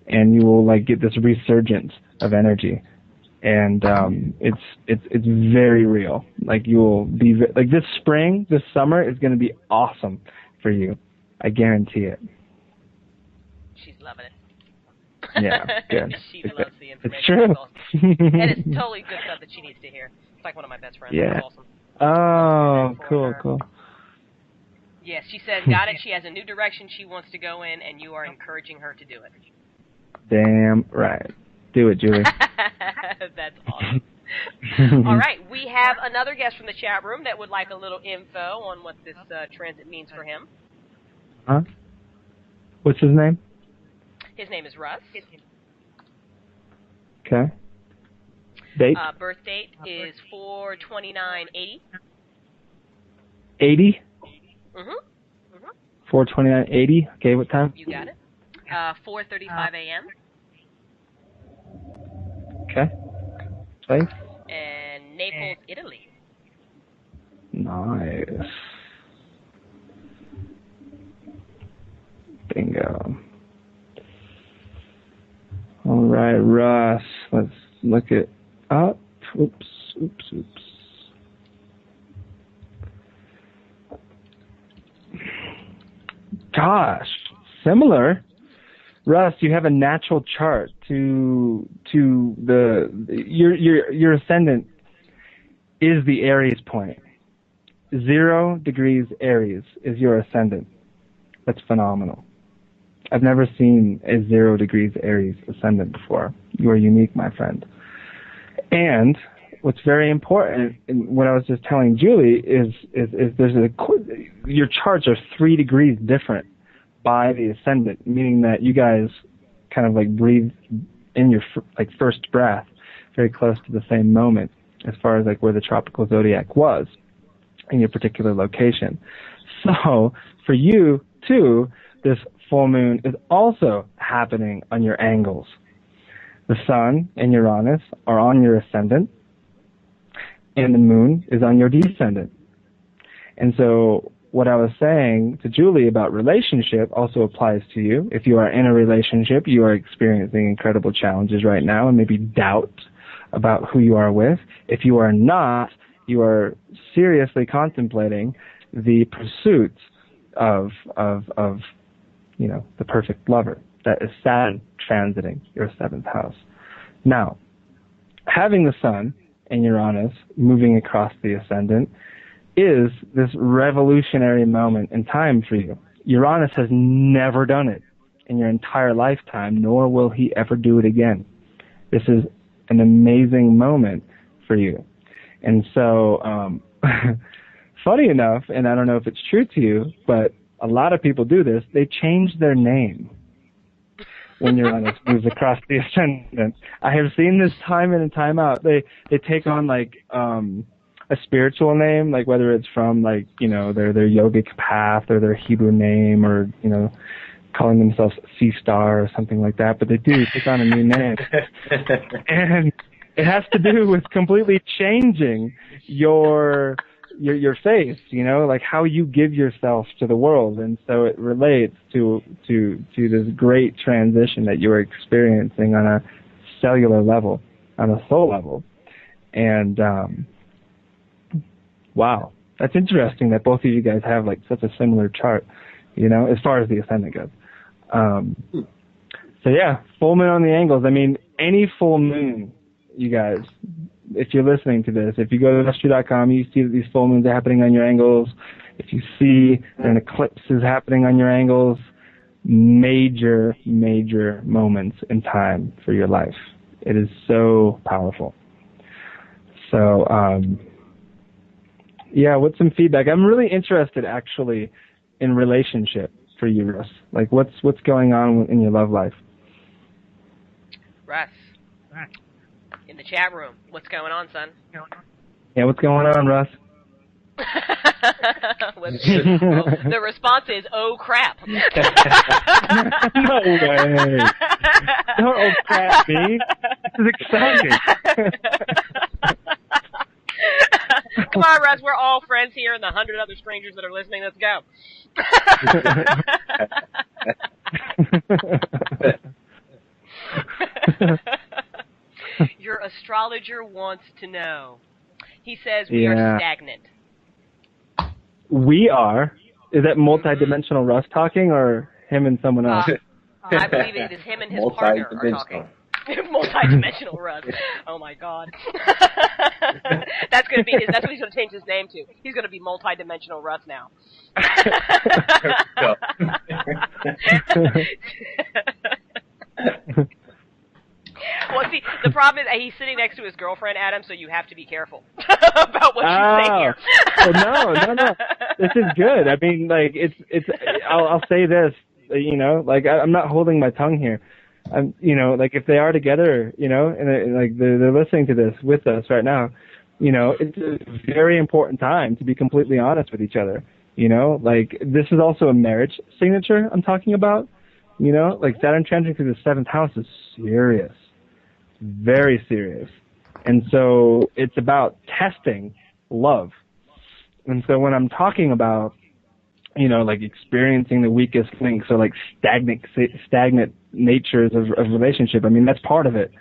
And you will like get this resurgence of energy. And it's very real. Like you will be like this spring, this summer is going to be awesome for you. I guarantee it. She's loving it. Yeah, good. She loves the information. It's true. That's awesome. And it's totally good stuff that she needs to hear. It's like one of my best friends. Yeah. That's awesome. Oh, cool, cool. Yes, she says, got it. She has a new direction she wants to go in, and you are encouraging her to do it. Damn right. Do it, Julie. That's awesome. All right, we have another guest from the chat room that would like a little info on what this transit means for him. Huh? What's his name? His name is Russ. Okay. Date? Birth date is 4/29/80. 80? Mm-hmm. 4/29/80. Okay, what time? You got it. 4:35 a.m. Okay. Place? And Naples, Italy. Nice. Bingo. All right, Russ. Let's look it up. Oops. Gosh, similar. Russ, you have a natural chart to your ascendant is the Aries point. 0 degrees Aries is your ascendant. That's phenomenal. I've never seen a 0 degrees Aries ascendant before. You are unique, my friend. And what's very important, and what I was just telling Julie, is your charts are 3 degrees different by the ascendant, meaning that you guys kind of like breathe in your first breath very close to the same moment as far as like where the tropical zodiac was in your particular location. So for you too, this full moon is also happening on your angles. The sun and Uranus are on your ascendant, and the moon is on your descendant. And so what I was saying to Julie about relationship also applies to you. If you are in a relationship, you are experiencing incredible challenges right now and maybe doubt about who you are with. If you are not, you are seriously contemplating the pursuit of the perfect lover. That is Saturn transiting your 7th house. Now, having the sun and Uranus moving across the ascendant is this revolutionary moment in time for you. Uranus has never done it in your entire lifetime, nor will he ever do it again. This is an amazing moment for you. And so, funny enough, and I don't know if it's true to you, but a lot of people do this, they change their name when Uranus moves across the ascendant. I have seen this time in and time out. They take on like a spiritual name, like whether it's from like, their yogic path or their Hebrew name, or, calling themselves Sea Star or something like that, but they do take on a new name. And it has to do with completely changing your face, like how you give yourself to the world. And so it relates to this great transition that you're experiencing on a cellular level, on a soul level. And wow, that's interesting that both of you guys have like such a similar chart, as far as the ascendant goes. So yeah, full moon on the angles. I mean, any full moon, you guys, if you're listening to this, if you go to astro.com, you see that these full moons are happening on your angles. If you see that an eclipse is happening on your angles, major, major moments in time for your life. It is so powerful. So, Yeah, what's some feedback? I'm really interested, actually, in relationship for you, Russ. Like, what's going on in your love life? Russ, in the chat room, what's going on, son? Yeah, what's going on, Russ? The response is, oh, crap. No way. Don't oh, crap me. This is exciting. Come on, Russ, we're all friends here and the 100 other strangers that are listening. Let's go. Your astrologer wants to know. He says we are stagnant. We are? Is that multidimensional Russ talking or him and someone else? I believe it is him and his partner are talking. Multidimensional Russ. Oh my God. That's what he's gonna change his name to. He's gonna be multidimensional Russ now. Well, see, the problem is he's sitting next to his girlfriend, Adam, so you have to be careful about what you say here. No. This is good. I mean, like, I'll say this, you know, like, I'm not holding my tongue here. You know, like, if they are together, you know, and like they're listening to this with us right now, you know, it's a very important time to be completely honest with each other. You know, like, this is also a marriage signature I'm talking about. You know, like, Saturn transiting through the 7th house is serious. Very serious. And so it's about testing love. And so when I'm talking about, you know, like, experiencing the weakest links, or like stagnant natures of relationship, I mean, that's part of it.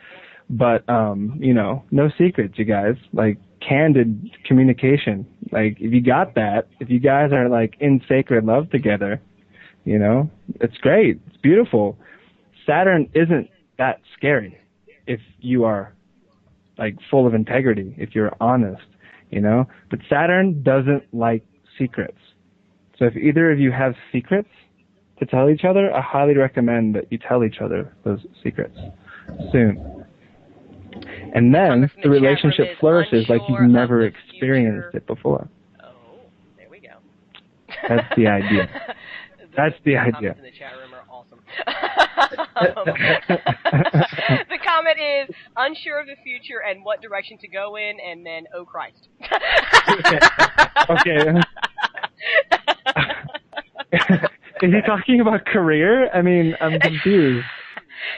But, you know, no secrets, you guys. Like, candid communication. Like, if you got that, if you guys are, like, in sacred love together, you know, it's great. It's beautiful. Saturn isn't that scary if you are, like, full of integrity, if you're honest, you know. But Saturn doesn't like secrets. So if either of you have secrets to tell each other, I highly recommend that you tell each other those secrets soon. And then the relationship flourishes like you've never experienced it before. Oh, there we go. That's the idea. That's the idea. In the chat room are awesome. The comment is unsure of the future and what direction to go in, and then oh Christ. Okay. Is he talking about career? I mean, I'm confused.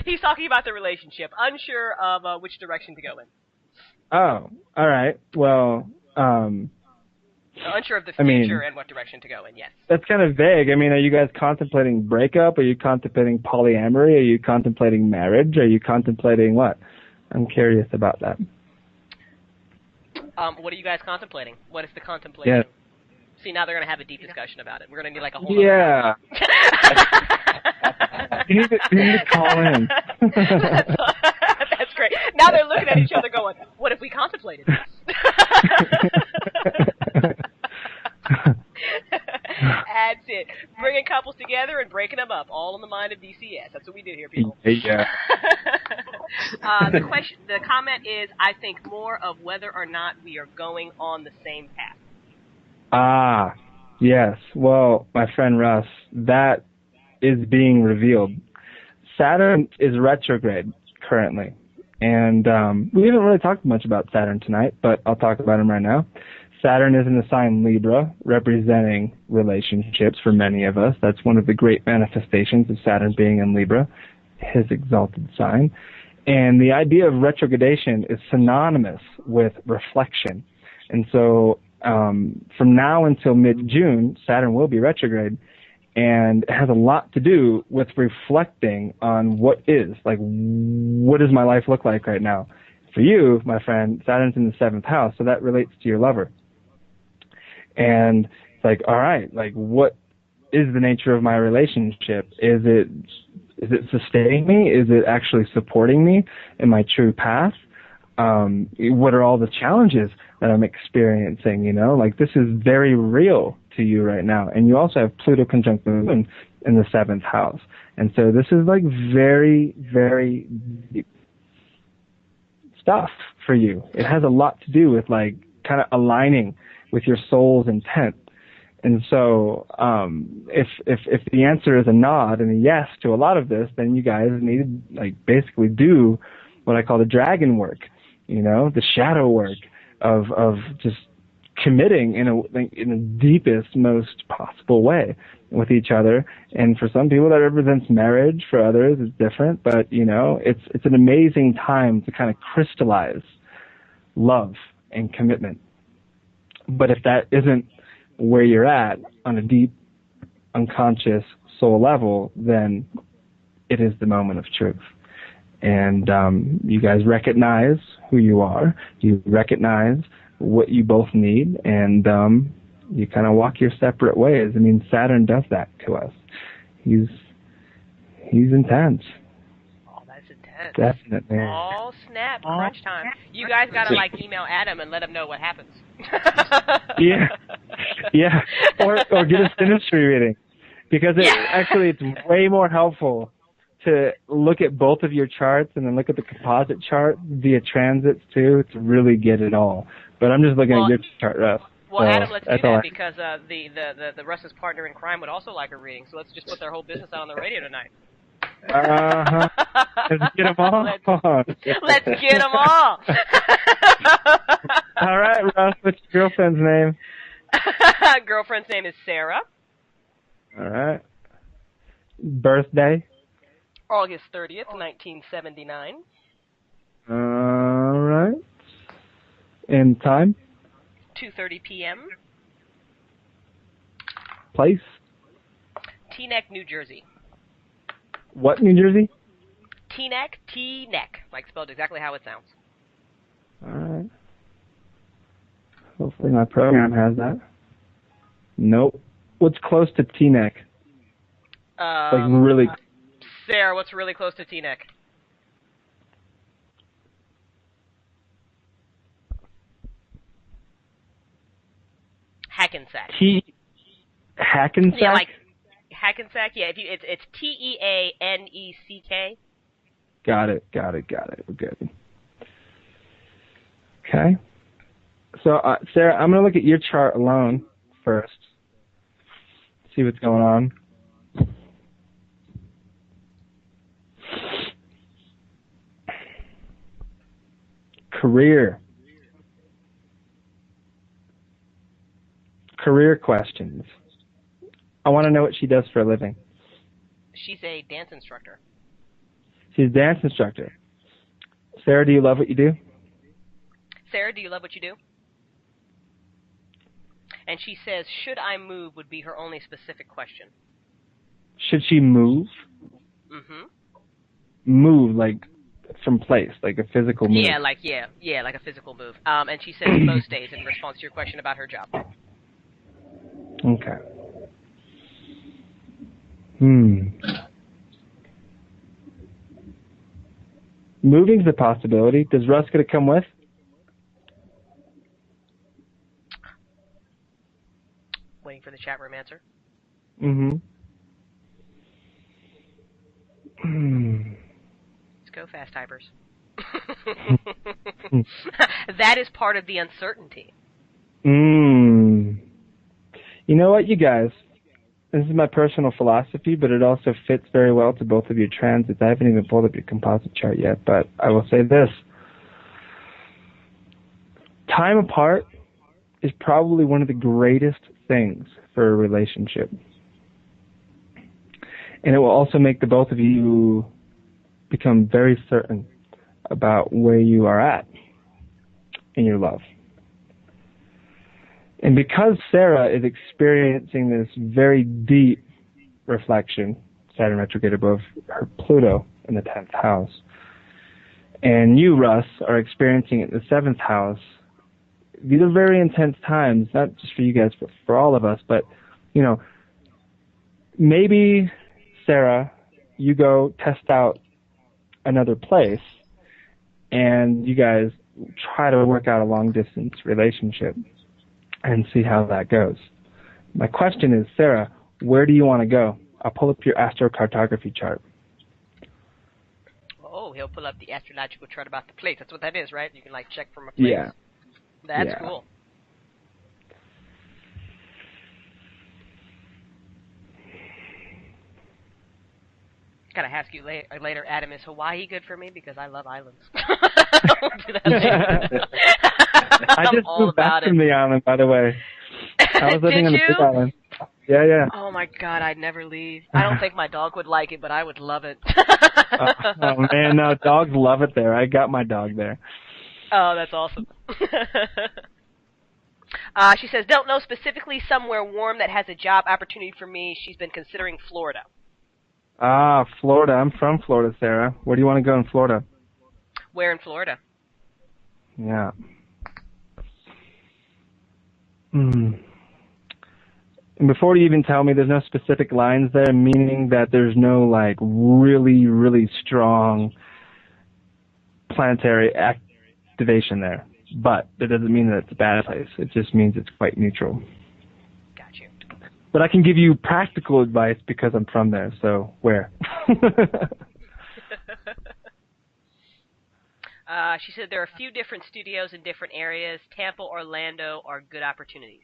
He's talking about the relationship, unsure of which direction to go in. Oh, all right. Well, unsure of the future and what direction to go in, yes. That's kind of vague. I mean, are you guys contemplating breakup? Are you contemplating polyamory? Are you contemplating marriage? Are you contemplating what? I'm curious about that. What are you guys contemplating? What is the contemplation? Yeah. See, now they're going to have a deep discussion about it. We're going to need like a whole Yeah. You need to call in. That's great. Now they're looking at each other going, what if we contemplated this? That's it. Bringing couples together and breaking them up, all in the mind of DCS. That's what we do here, people. Yeah. The comment is, I think more of whether or not we are going on the same path. Ah, yes. Well, my friend Russ, that is being revealed. Saturn is retrograde currently. And we haven't really talked much about Saturn tonight, but I'll talk about him right now. Saturn is in the sign Libra, representing relationships for many of us. That's one of the great manifestations of Saturn being in Libra, his exalted sign. And the idea of retrogradation is synonymous with reflection. And so from now until mid-June, Saturn will be retrograde, and it has a lot to do with reflecting on what is. Like, what does my life look like right now? For you, my friend, Saturn's in the 7th house, so that relates to your lover. And it's like, all right, like, what is the nature of my relationship? Is it sustaining me? Is it actually supporting me in my true path? What are all the challenges that I'm experiencing, you know? Like, this is very real to you right now. And you also have Pluto conjunct the Moon in the 7th house. And so this is, like, very, very deep stuff for you. It has a lot to do with, like, kind of aligning with your soul's intent. And so, if the answer is a nod and a yes to a lot of this, then you guys need to like basically do what I call the dragon work, the shadow work of just committing in the deepest, most possible way with each other. And for some people that represents marriage, for others it's different, but it's an amazing time to kind of crystallize love and commitment. But if that isn't where you're at on a deep, unconscious soul level, then it is the moment of truth. And you guys recognize who you are. You recognize what you both need, and you kind of walk your separate ways. I mean, Saturn does that to us. He's intense. Oh, that's intense. Definitely. Oh, snap. Crunch time. You guys got to, email Adam and let him know what happens. Yeah. Or get a synastry reading. Because it's way more helpful to look at both of your charts and then look at the composite chart via transits, too, to really get it all. But I'm just looking at your chart, Russ. Well, Adam, let's do that because the Russ's partner in crime would also like a reading. So let's just put their whole business out on the radio tonight. Let's get them all. Let's get them all. All right, Russ, what's your girlfriend's name? Girlfriend's name is Sarah. All right. Birthday? August 30th, 1979. All right. And time? 2:30 p.m. Place? Teaneck, New Jersey. What, New Jersey? Teaneck, like spelled exactly how it sounds. All right. Hopefully my program has that. Nope. What's close to Teaneck? Really. Sarah, what's really close to Teaneck? Hackensack. Hackensack? Yeah, like Hackensack. Yeah, it's Teaneck. Got it. We're good. Okay. So, Sarah, I'm going to look at your chart alone first. See what's going on. Career questions. I want to know what she does for a living. She's a dance instructor. She's a dance instructor. Sarah, do you love what you do? Sarah, do you love what you do? And she says, should I move would be her only specific question. Should she move? Mm-hmm. Move, like from place, like a physical move. Yeah, like a physical move. And she says most days in response to your question about her job. Okay. Moving's a possibility. Does Russ get to come with? Waiting for the chat room answer. Let's go, fast typers. That is part of the uncertainty. You know what, you guys? This is my personal philosophy, but it also fits very well to both of your transits. I haven't even pulled up your composite chart yet, but I will say this. Time apart is probably one of the greatest things for a relationship. And it will also make the both of you become very certain about where you are at in your love. And because Sarah is experiencing this very deep reflection, Saturn retrograde above her Pluto in the 10th house, and you, Russ, are experiencing it in the 7th house, these are very intense times, not just for you guys, but for all of us. But, maybe, Sarah, you go test out another place, and you guys try to work out a long-distance relationship and see how that goes. My question is, Sarah, where do you want to go? I'll pull up your astrocartography chart. Oh, he'll pull up the astrological chart about the place. That's what that is, right? You can check from a place. Yeah. That's cool. gotta ask you later, Adam, is Hawaii good for me? Because I love islands. I just moved back from the island, by the way. I was living on the big island. Yeah, yeah. Oh my God, I'd never leave. I don't think my dog would like it, but I would love it. Oh man, no, dogs love it there. I got my dog there. Oh, that's awesome. She says, don't know specifically, somewhere warm that has a job opportunity for me. She's been considering Florida. Ah, Florida. I'm from Florida, Sarah. Where do you want to go in Florida? Where in Florida? Yeah. And before you even tell me, there's no specific lines there, meaning that there's no, like, really, really strong planetary activation there. But that doesn't mean that it's a bad place. It just means it's quite neutral. Got you. But I can give you practical advice because I'm from there, so where? She said there are a few different studios in different areas. Tampa, Orlando are good opportunities.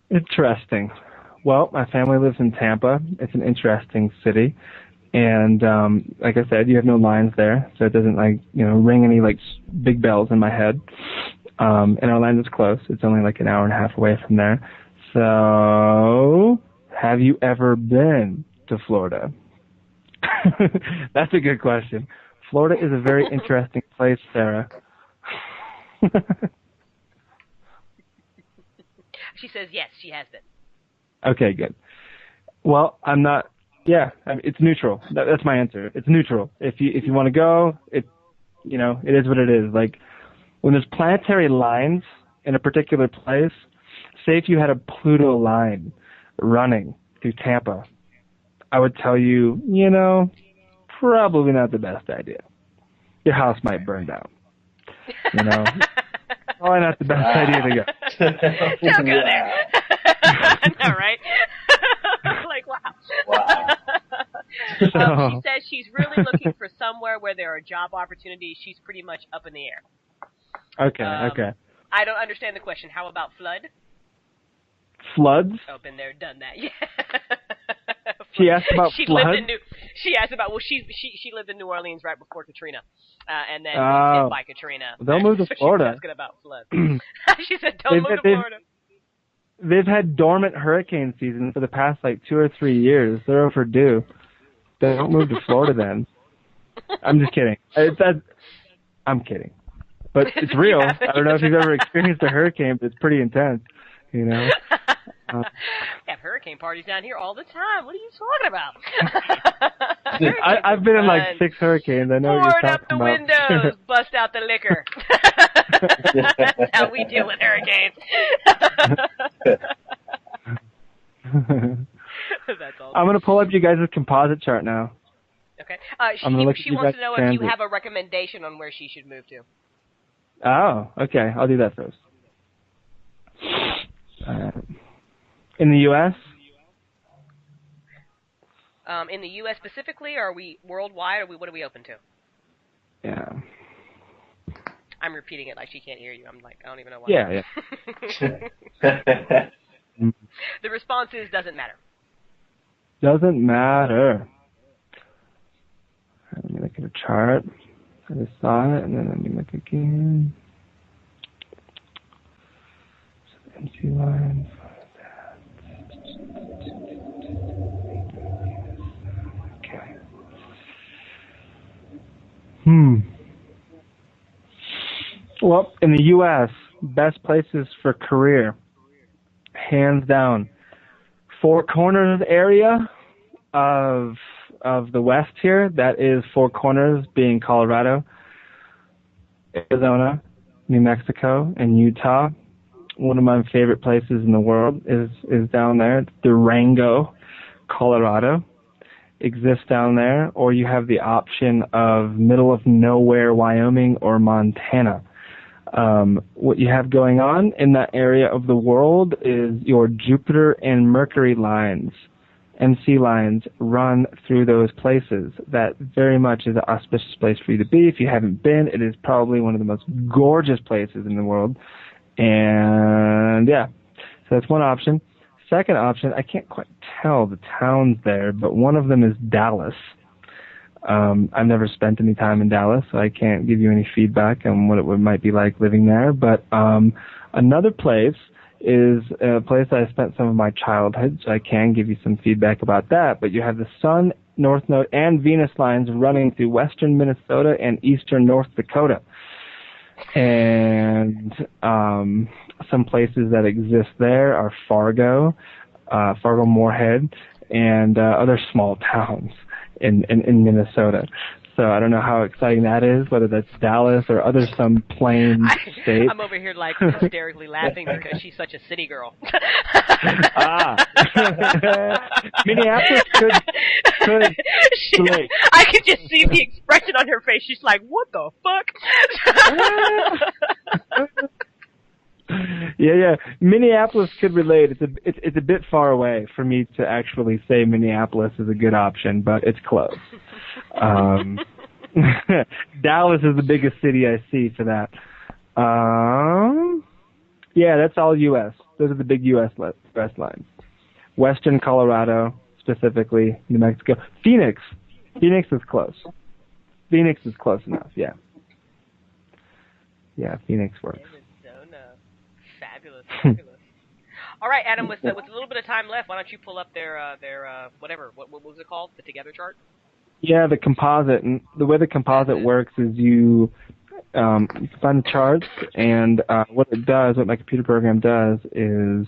Interesting. Well, my family lives in Tampa. It's an interesting city. And like I said, you have no lines there, so it doesn't ring any big bells in my head. And Orlando's close. It's only like an hour and a half away from there. So, have you ever been to Florida? That's a good question. Florida is a very interesting place, Sarah. She says yes, she has been. Okay, good. Well, I'm not. Yeah, it's neutral. That's my answer. It's neutral. If you want to go, it is what it is. Like when there's planetary lines in a particular place, say if you had a Pluto line running through Tampa, I would tell you, probably not the best idea. Your house might burn down. Probably not the best idea to go. Don't go there. I know, right? Like, wow. She says she's really looking for somewhere where there are job opportunities. She's pretty much up in the air. Okay. I don't understand the question. How about flood? Floods? Oh, been there, done that. Yeah. She asked about floods? She asked about, she lived in New Orleans right before Katrina. And then was hit by Katrina. They'll move to Florida. She was asking about floods. She said, don't move to Florida. They've had dormant hurricane season for the past 2 or 3 years. They're overdue. They don't move to Florida then. I'm just kidding. I'm kidding. But it's real. I don't know if you've ever experienced a hurricane, but it's pretty intense. We have hurricane parties down here all the time. What are you talking about? I've been in 6 hurricanes. I know what you're talking about. Pour it up the windows. Bust out the liquor. That's how we deal with hurricanes. That's awesome. I'm going to pull up you guys' composite chart now. Okay. She wants to know if you have a recommendation on where she should move to. Oh, okay. I'll do that first. In the U.S.? In the U.S. specifically, or are we worldwide, or what are we open to? Yeah. I'm repeating it like she can't hear you. I'm like, I don't even know why. Yeah. The response is, doesn't matter. Doesn't matter. Let me look at a chart. I just saw it, and then let me look again. MC lines. Okay. Well, in the U.S., best places for career, hands down. Four Corners area of the West here, that is Four Corners being Colorado, Arizona, New Mexico, and Utah. One of my favorite places in the world is down there. It's Durango, Colorado. Exists down there, or you have the option of middle of nowhere, Wyoming or Montana. What you have going on in that area of the world is your Jupiter and Mercury lines, MC lines, run through those places. That very much is an auspicious place for you to be. If you haven't been, it is probably one of the most gorgeous places in the world. And yeah, so that's one option. second option, I can't quite tell the towns there, but one of them is Dallas. I've never spent any time in Dallas, so I can't give you any feedback on what it might be like living there. But another place is a place I spent some of my childhood, so I can give you some feedback about that. But you have the Sun, North Node, and Venus lines running through western Minnesota and eastern North Dakota. And some places that exist there are Fargo, Moorhead, and other small towns in Minnesota. So I don't know how exciting that is, whether that's Dallas or some plain state. I'm over here like hysterically laughing because she's such a city girl. Minneapolis could I could just see the expression on her face. She's like, what the fuck? Yeah. Minneapolis could relate. It's a bit far away for me to actually say Minneapolis is a good option, but it's close. Dallas is the biggest city I see for that. Yeah, that's all U.S. Those are the big U.S. west lines. Western Colorado, specifically, New Mexico. Phoenix is close. Phoenix is close enough, yeah. Yeah, Phoenix works. Fabulous. All right, Adam, with a little bit of time left, why don't you pull up their whatever, what was it called? The Together chart? Yeah, the composite. And the way the composite works is you find the charts, and what my computer program does is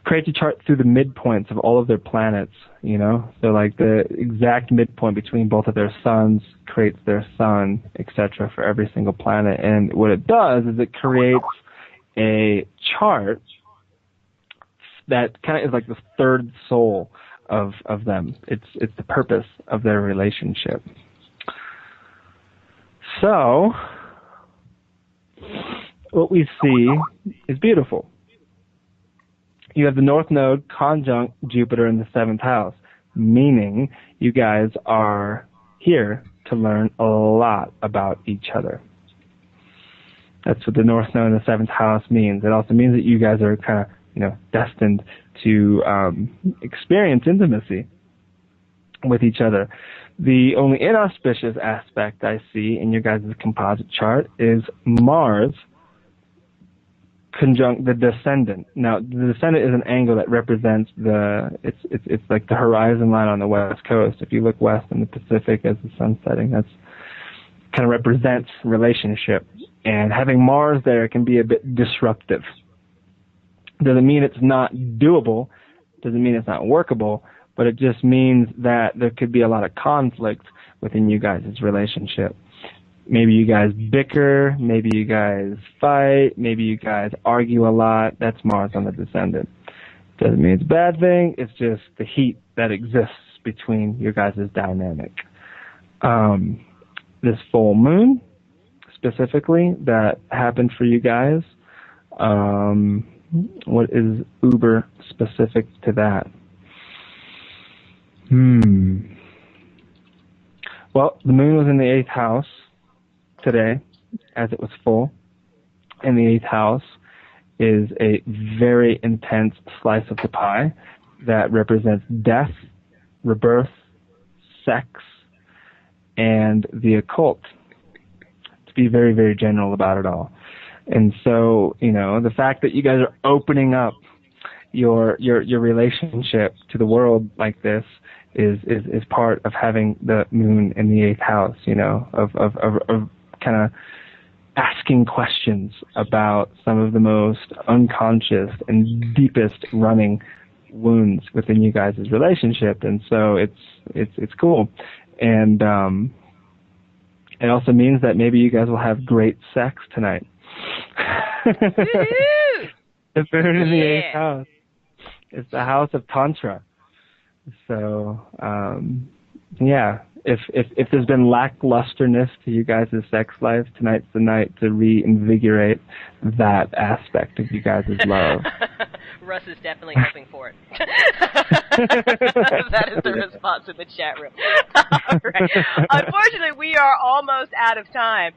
create a chart through the midpoints of all of their planets, So like the exact midpoint between both of their suns creates their sun, etc. for every single planet. And what it does is it creates a chart that kind of is like the third soul of them. It's the purpose of their relationship. So what we see is beautiful. You have the North Node conjunct Jupiter in the 7th house, meaning you guys are here to learn a lot about each other. That's what the North Node in the 7th house means. It also means that you guys are kind of, destined to experience intimacy with each other. The only inauspicious aspect I see in your guys' composite chart is Mars conjunct the descendant. Now, the descendant is an angle that represents it's like the horizon line on the west coast. If you look west in the Pacific as the sun's setting, that's kind of represents relationship. And having Mars there can be a bit disruptive. Doesn't mean it's not doable, doesn't mean it's not workable, but it just means that there could be a lot of conflict within you guys' relationship. Maybe you guys bicker, maybe you guys fight, maybe you guys argue a lot. That's Mars on the descendant. Doesn't mean it's a bad thing, it's just the heat that exists between your guys' dynamic. This full moon, specifically, that happened for you guys, what is uber specific to that? Well, the moon was in the 8th house today, as it was full. And the 8th house is a very intense slice of the pie that represents death, rebirth, sex, and the occult, to be very, very general about it all. And so, the fact that you guys are opening up your relationship to the world like this is part of having the moon in the 8th house, of kind of asking questions about some of the most unconscious and deepest running wounds within you guys' relationship. And so it's cool. And it also means that maybe you guys will have great sex tonight. The moon in the 8th house. It's the house of Tantra. So yeah, if there's been lacklusterness to you guys' sex life, tonight's the night to reinvigorate that aspect of you guys' love. Russ is definitely hoping for it. That is the response in the chat room. All right. Unfortunately, we are almost out of time.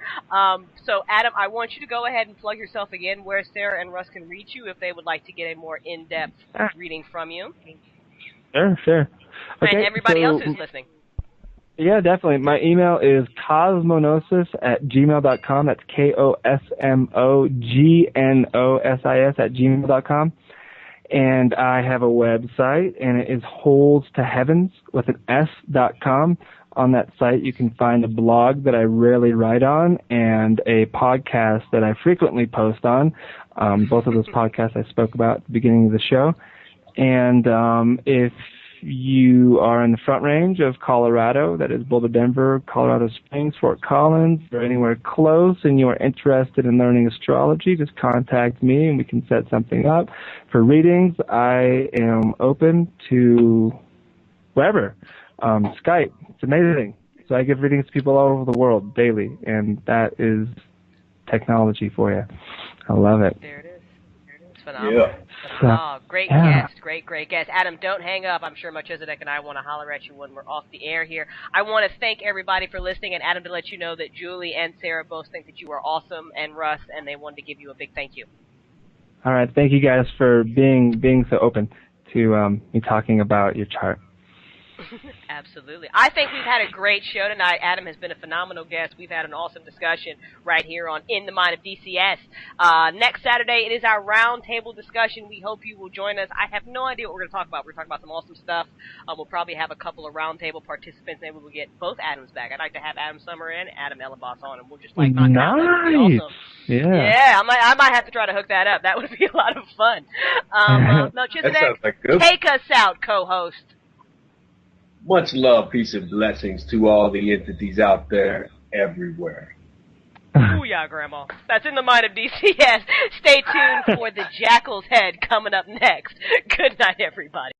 So, Adam, I want you to go ahead and plug yourself again where Sarah and Russ can reach you if they would like to get a more in-depth reading from you. Sure. Okay, and everybody else who's listening. Yeah, definitely. My email is cosmonosis@gmail.com. That's KOSMOGNOSIS@gmail.com. And I have a website, and it is holdstoheavens.com. On that site, you can find a blog that I rarely write on and a podcast that I frequently post on. Both of those podcasts I spoke about at the beginning of the show. And if you are in the Front Range of Colorado, that is Boulder, Denver, Colorado Springs, Fort Collins, or anywhere close, and you are interested in learning astrology, just contact me and we can set something up. For readings, I am open to wherever. Skype, it's amazing. So I give readings to people all over the world daily, and that is technology for you. I love it. There it is. It's phenomenal. Yeah. Oh, great guest. Great guest. Adam, don't hang up. I'm sure Melchizedek and I want to holler at you when we're off the air here. I want to thank everybody for listening, and Adam, to let you know that Julie and Sarah both think that you are awesome, and Russ, and they wanted to give you a big thank you. All right. Thank you guys for being so open to me talking about your chart. Absolutely. I think we've had a great show tonight. Adam has been a phenomenal guest. We've had an awesome discussion right here on In the Mind of DCS. Next Saturday, it is our roundtable discussion. We hope you will join us. I have no idea what we're going to talk about. We're going to talk about some awesome stuff. We'll probably have a couple of roundtable participants. Maybe we'll get both Adams back. I'd like to have Adam Sommer and Adam Ellenboss on, and we'll just knock it out. That would be awesome. Yeah, I might have to try to hook that up. That would be a lot of fun. Melchizedek, take us out, co-host. Much love, peace, and blessings to all the entities out there everywhere. Ooh, yeah, Grandma. That's In the Mind of DCS. Stay tuned for the Jackal's Head coming up next. Good night, everybody.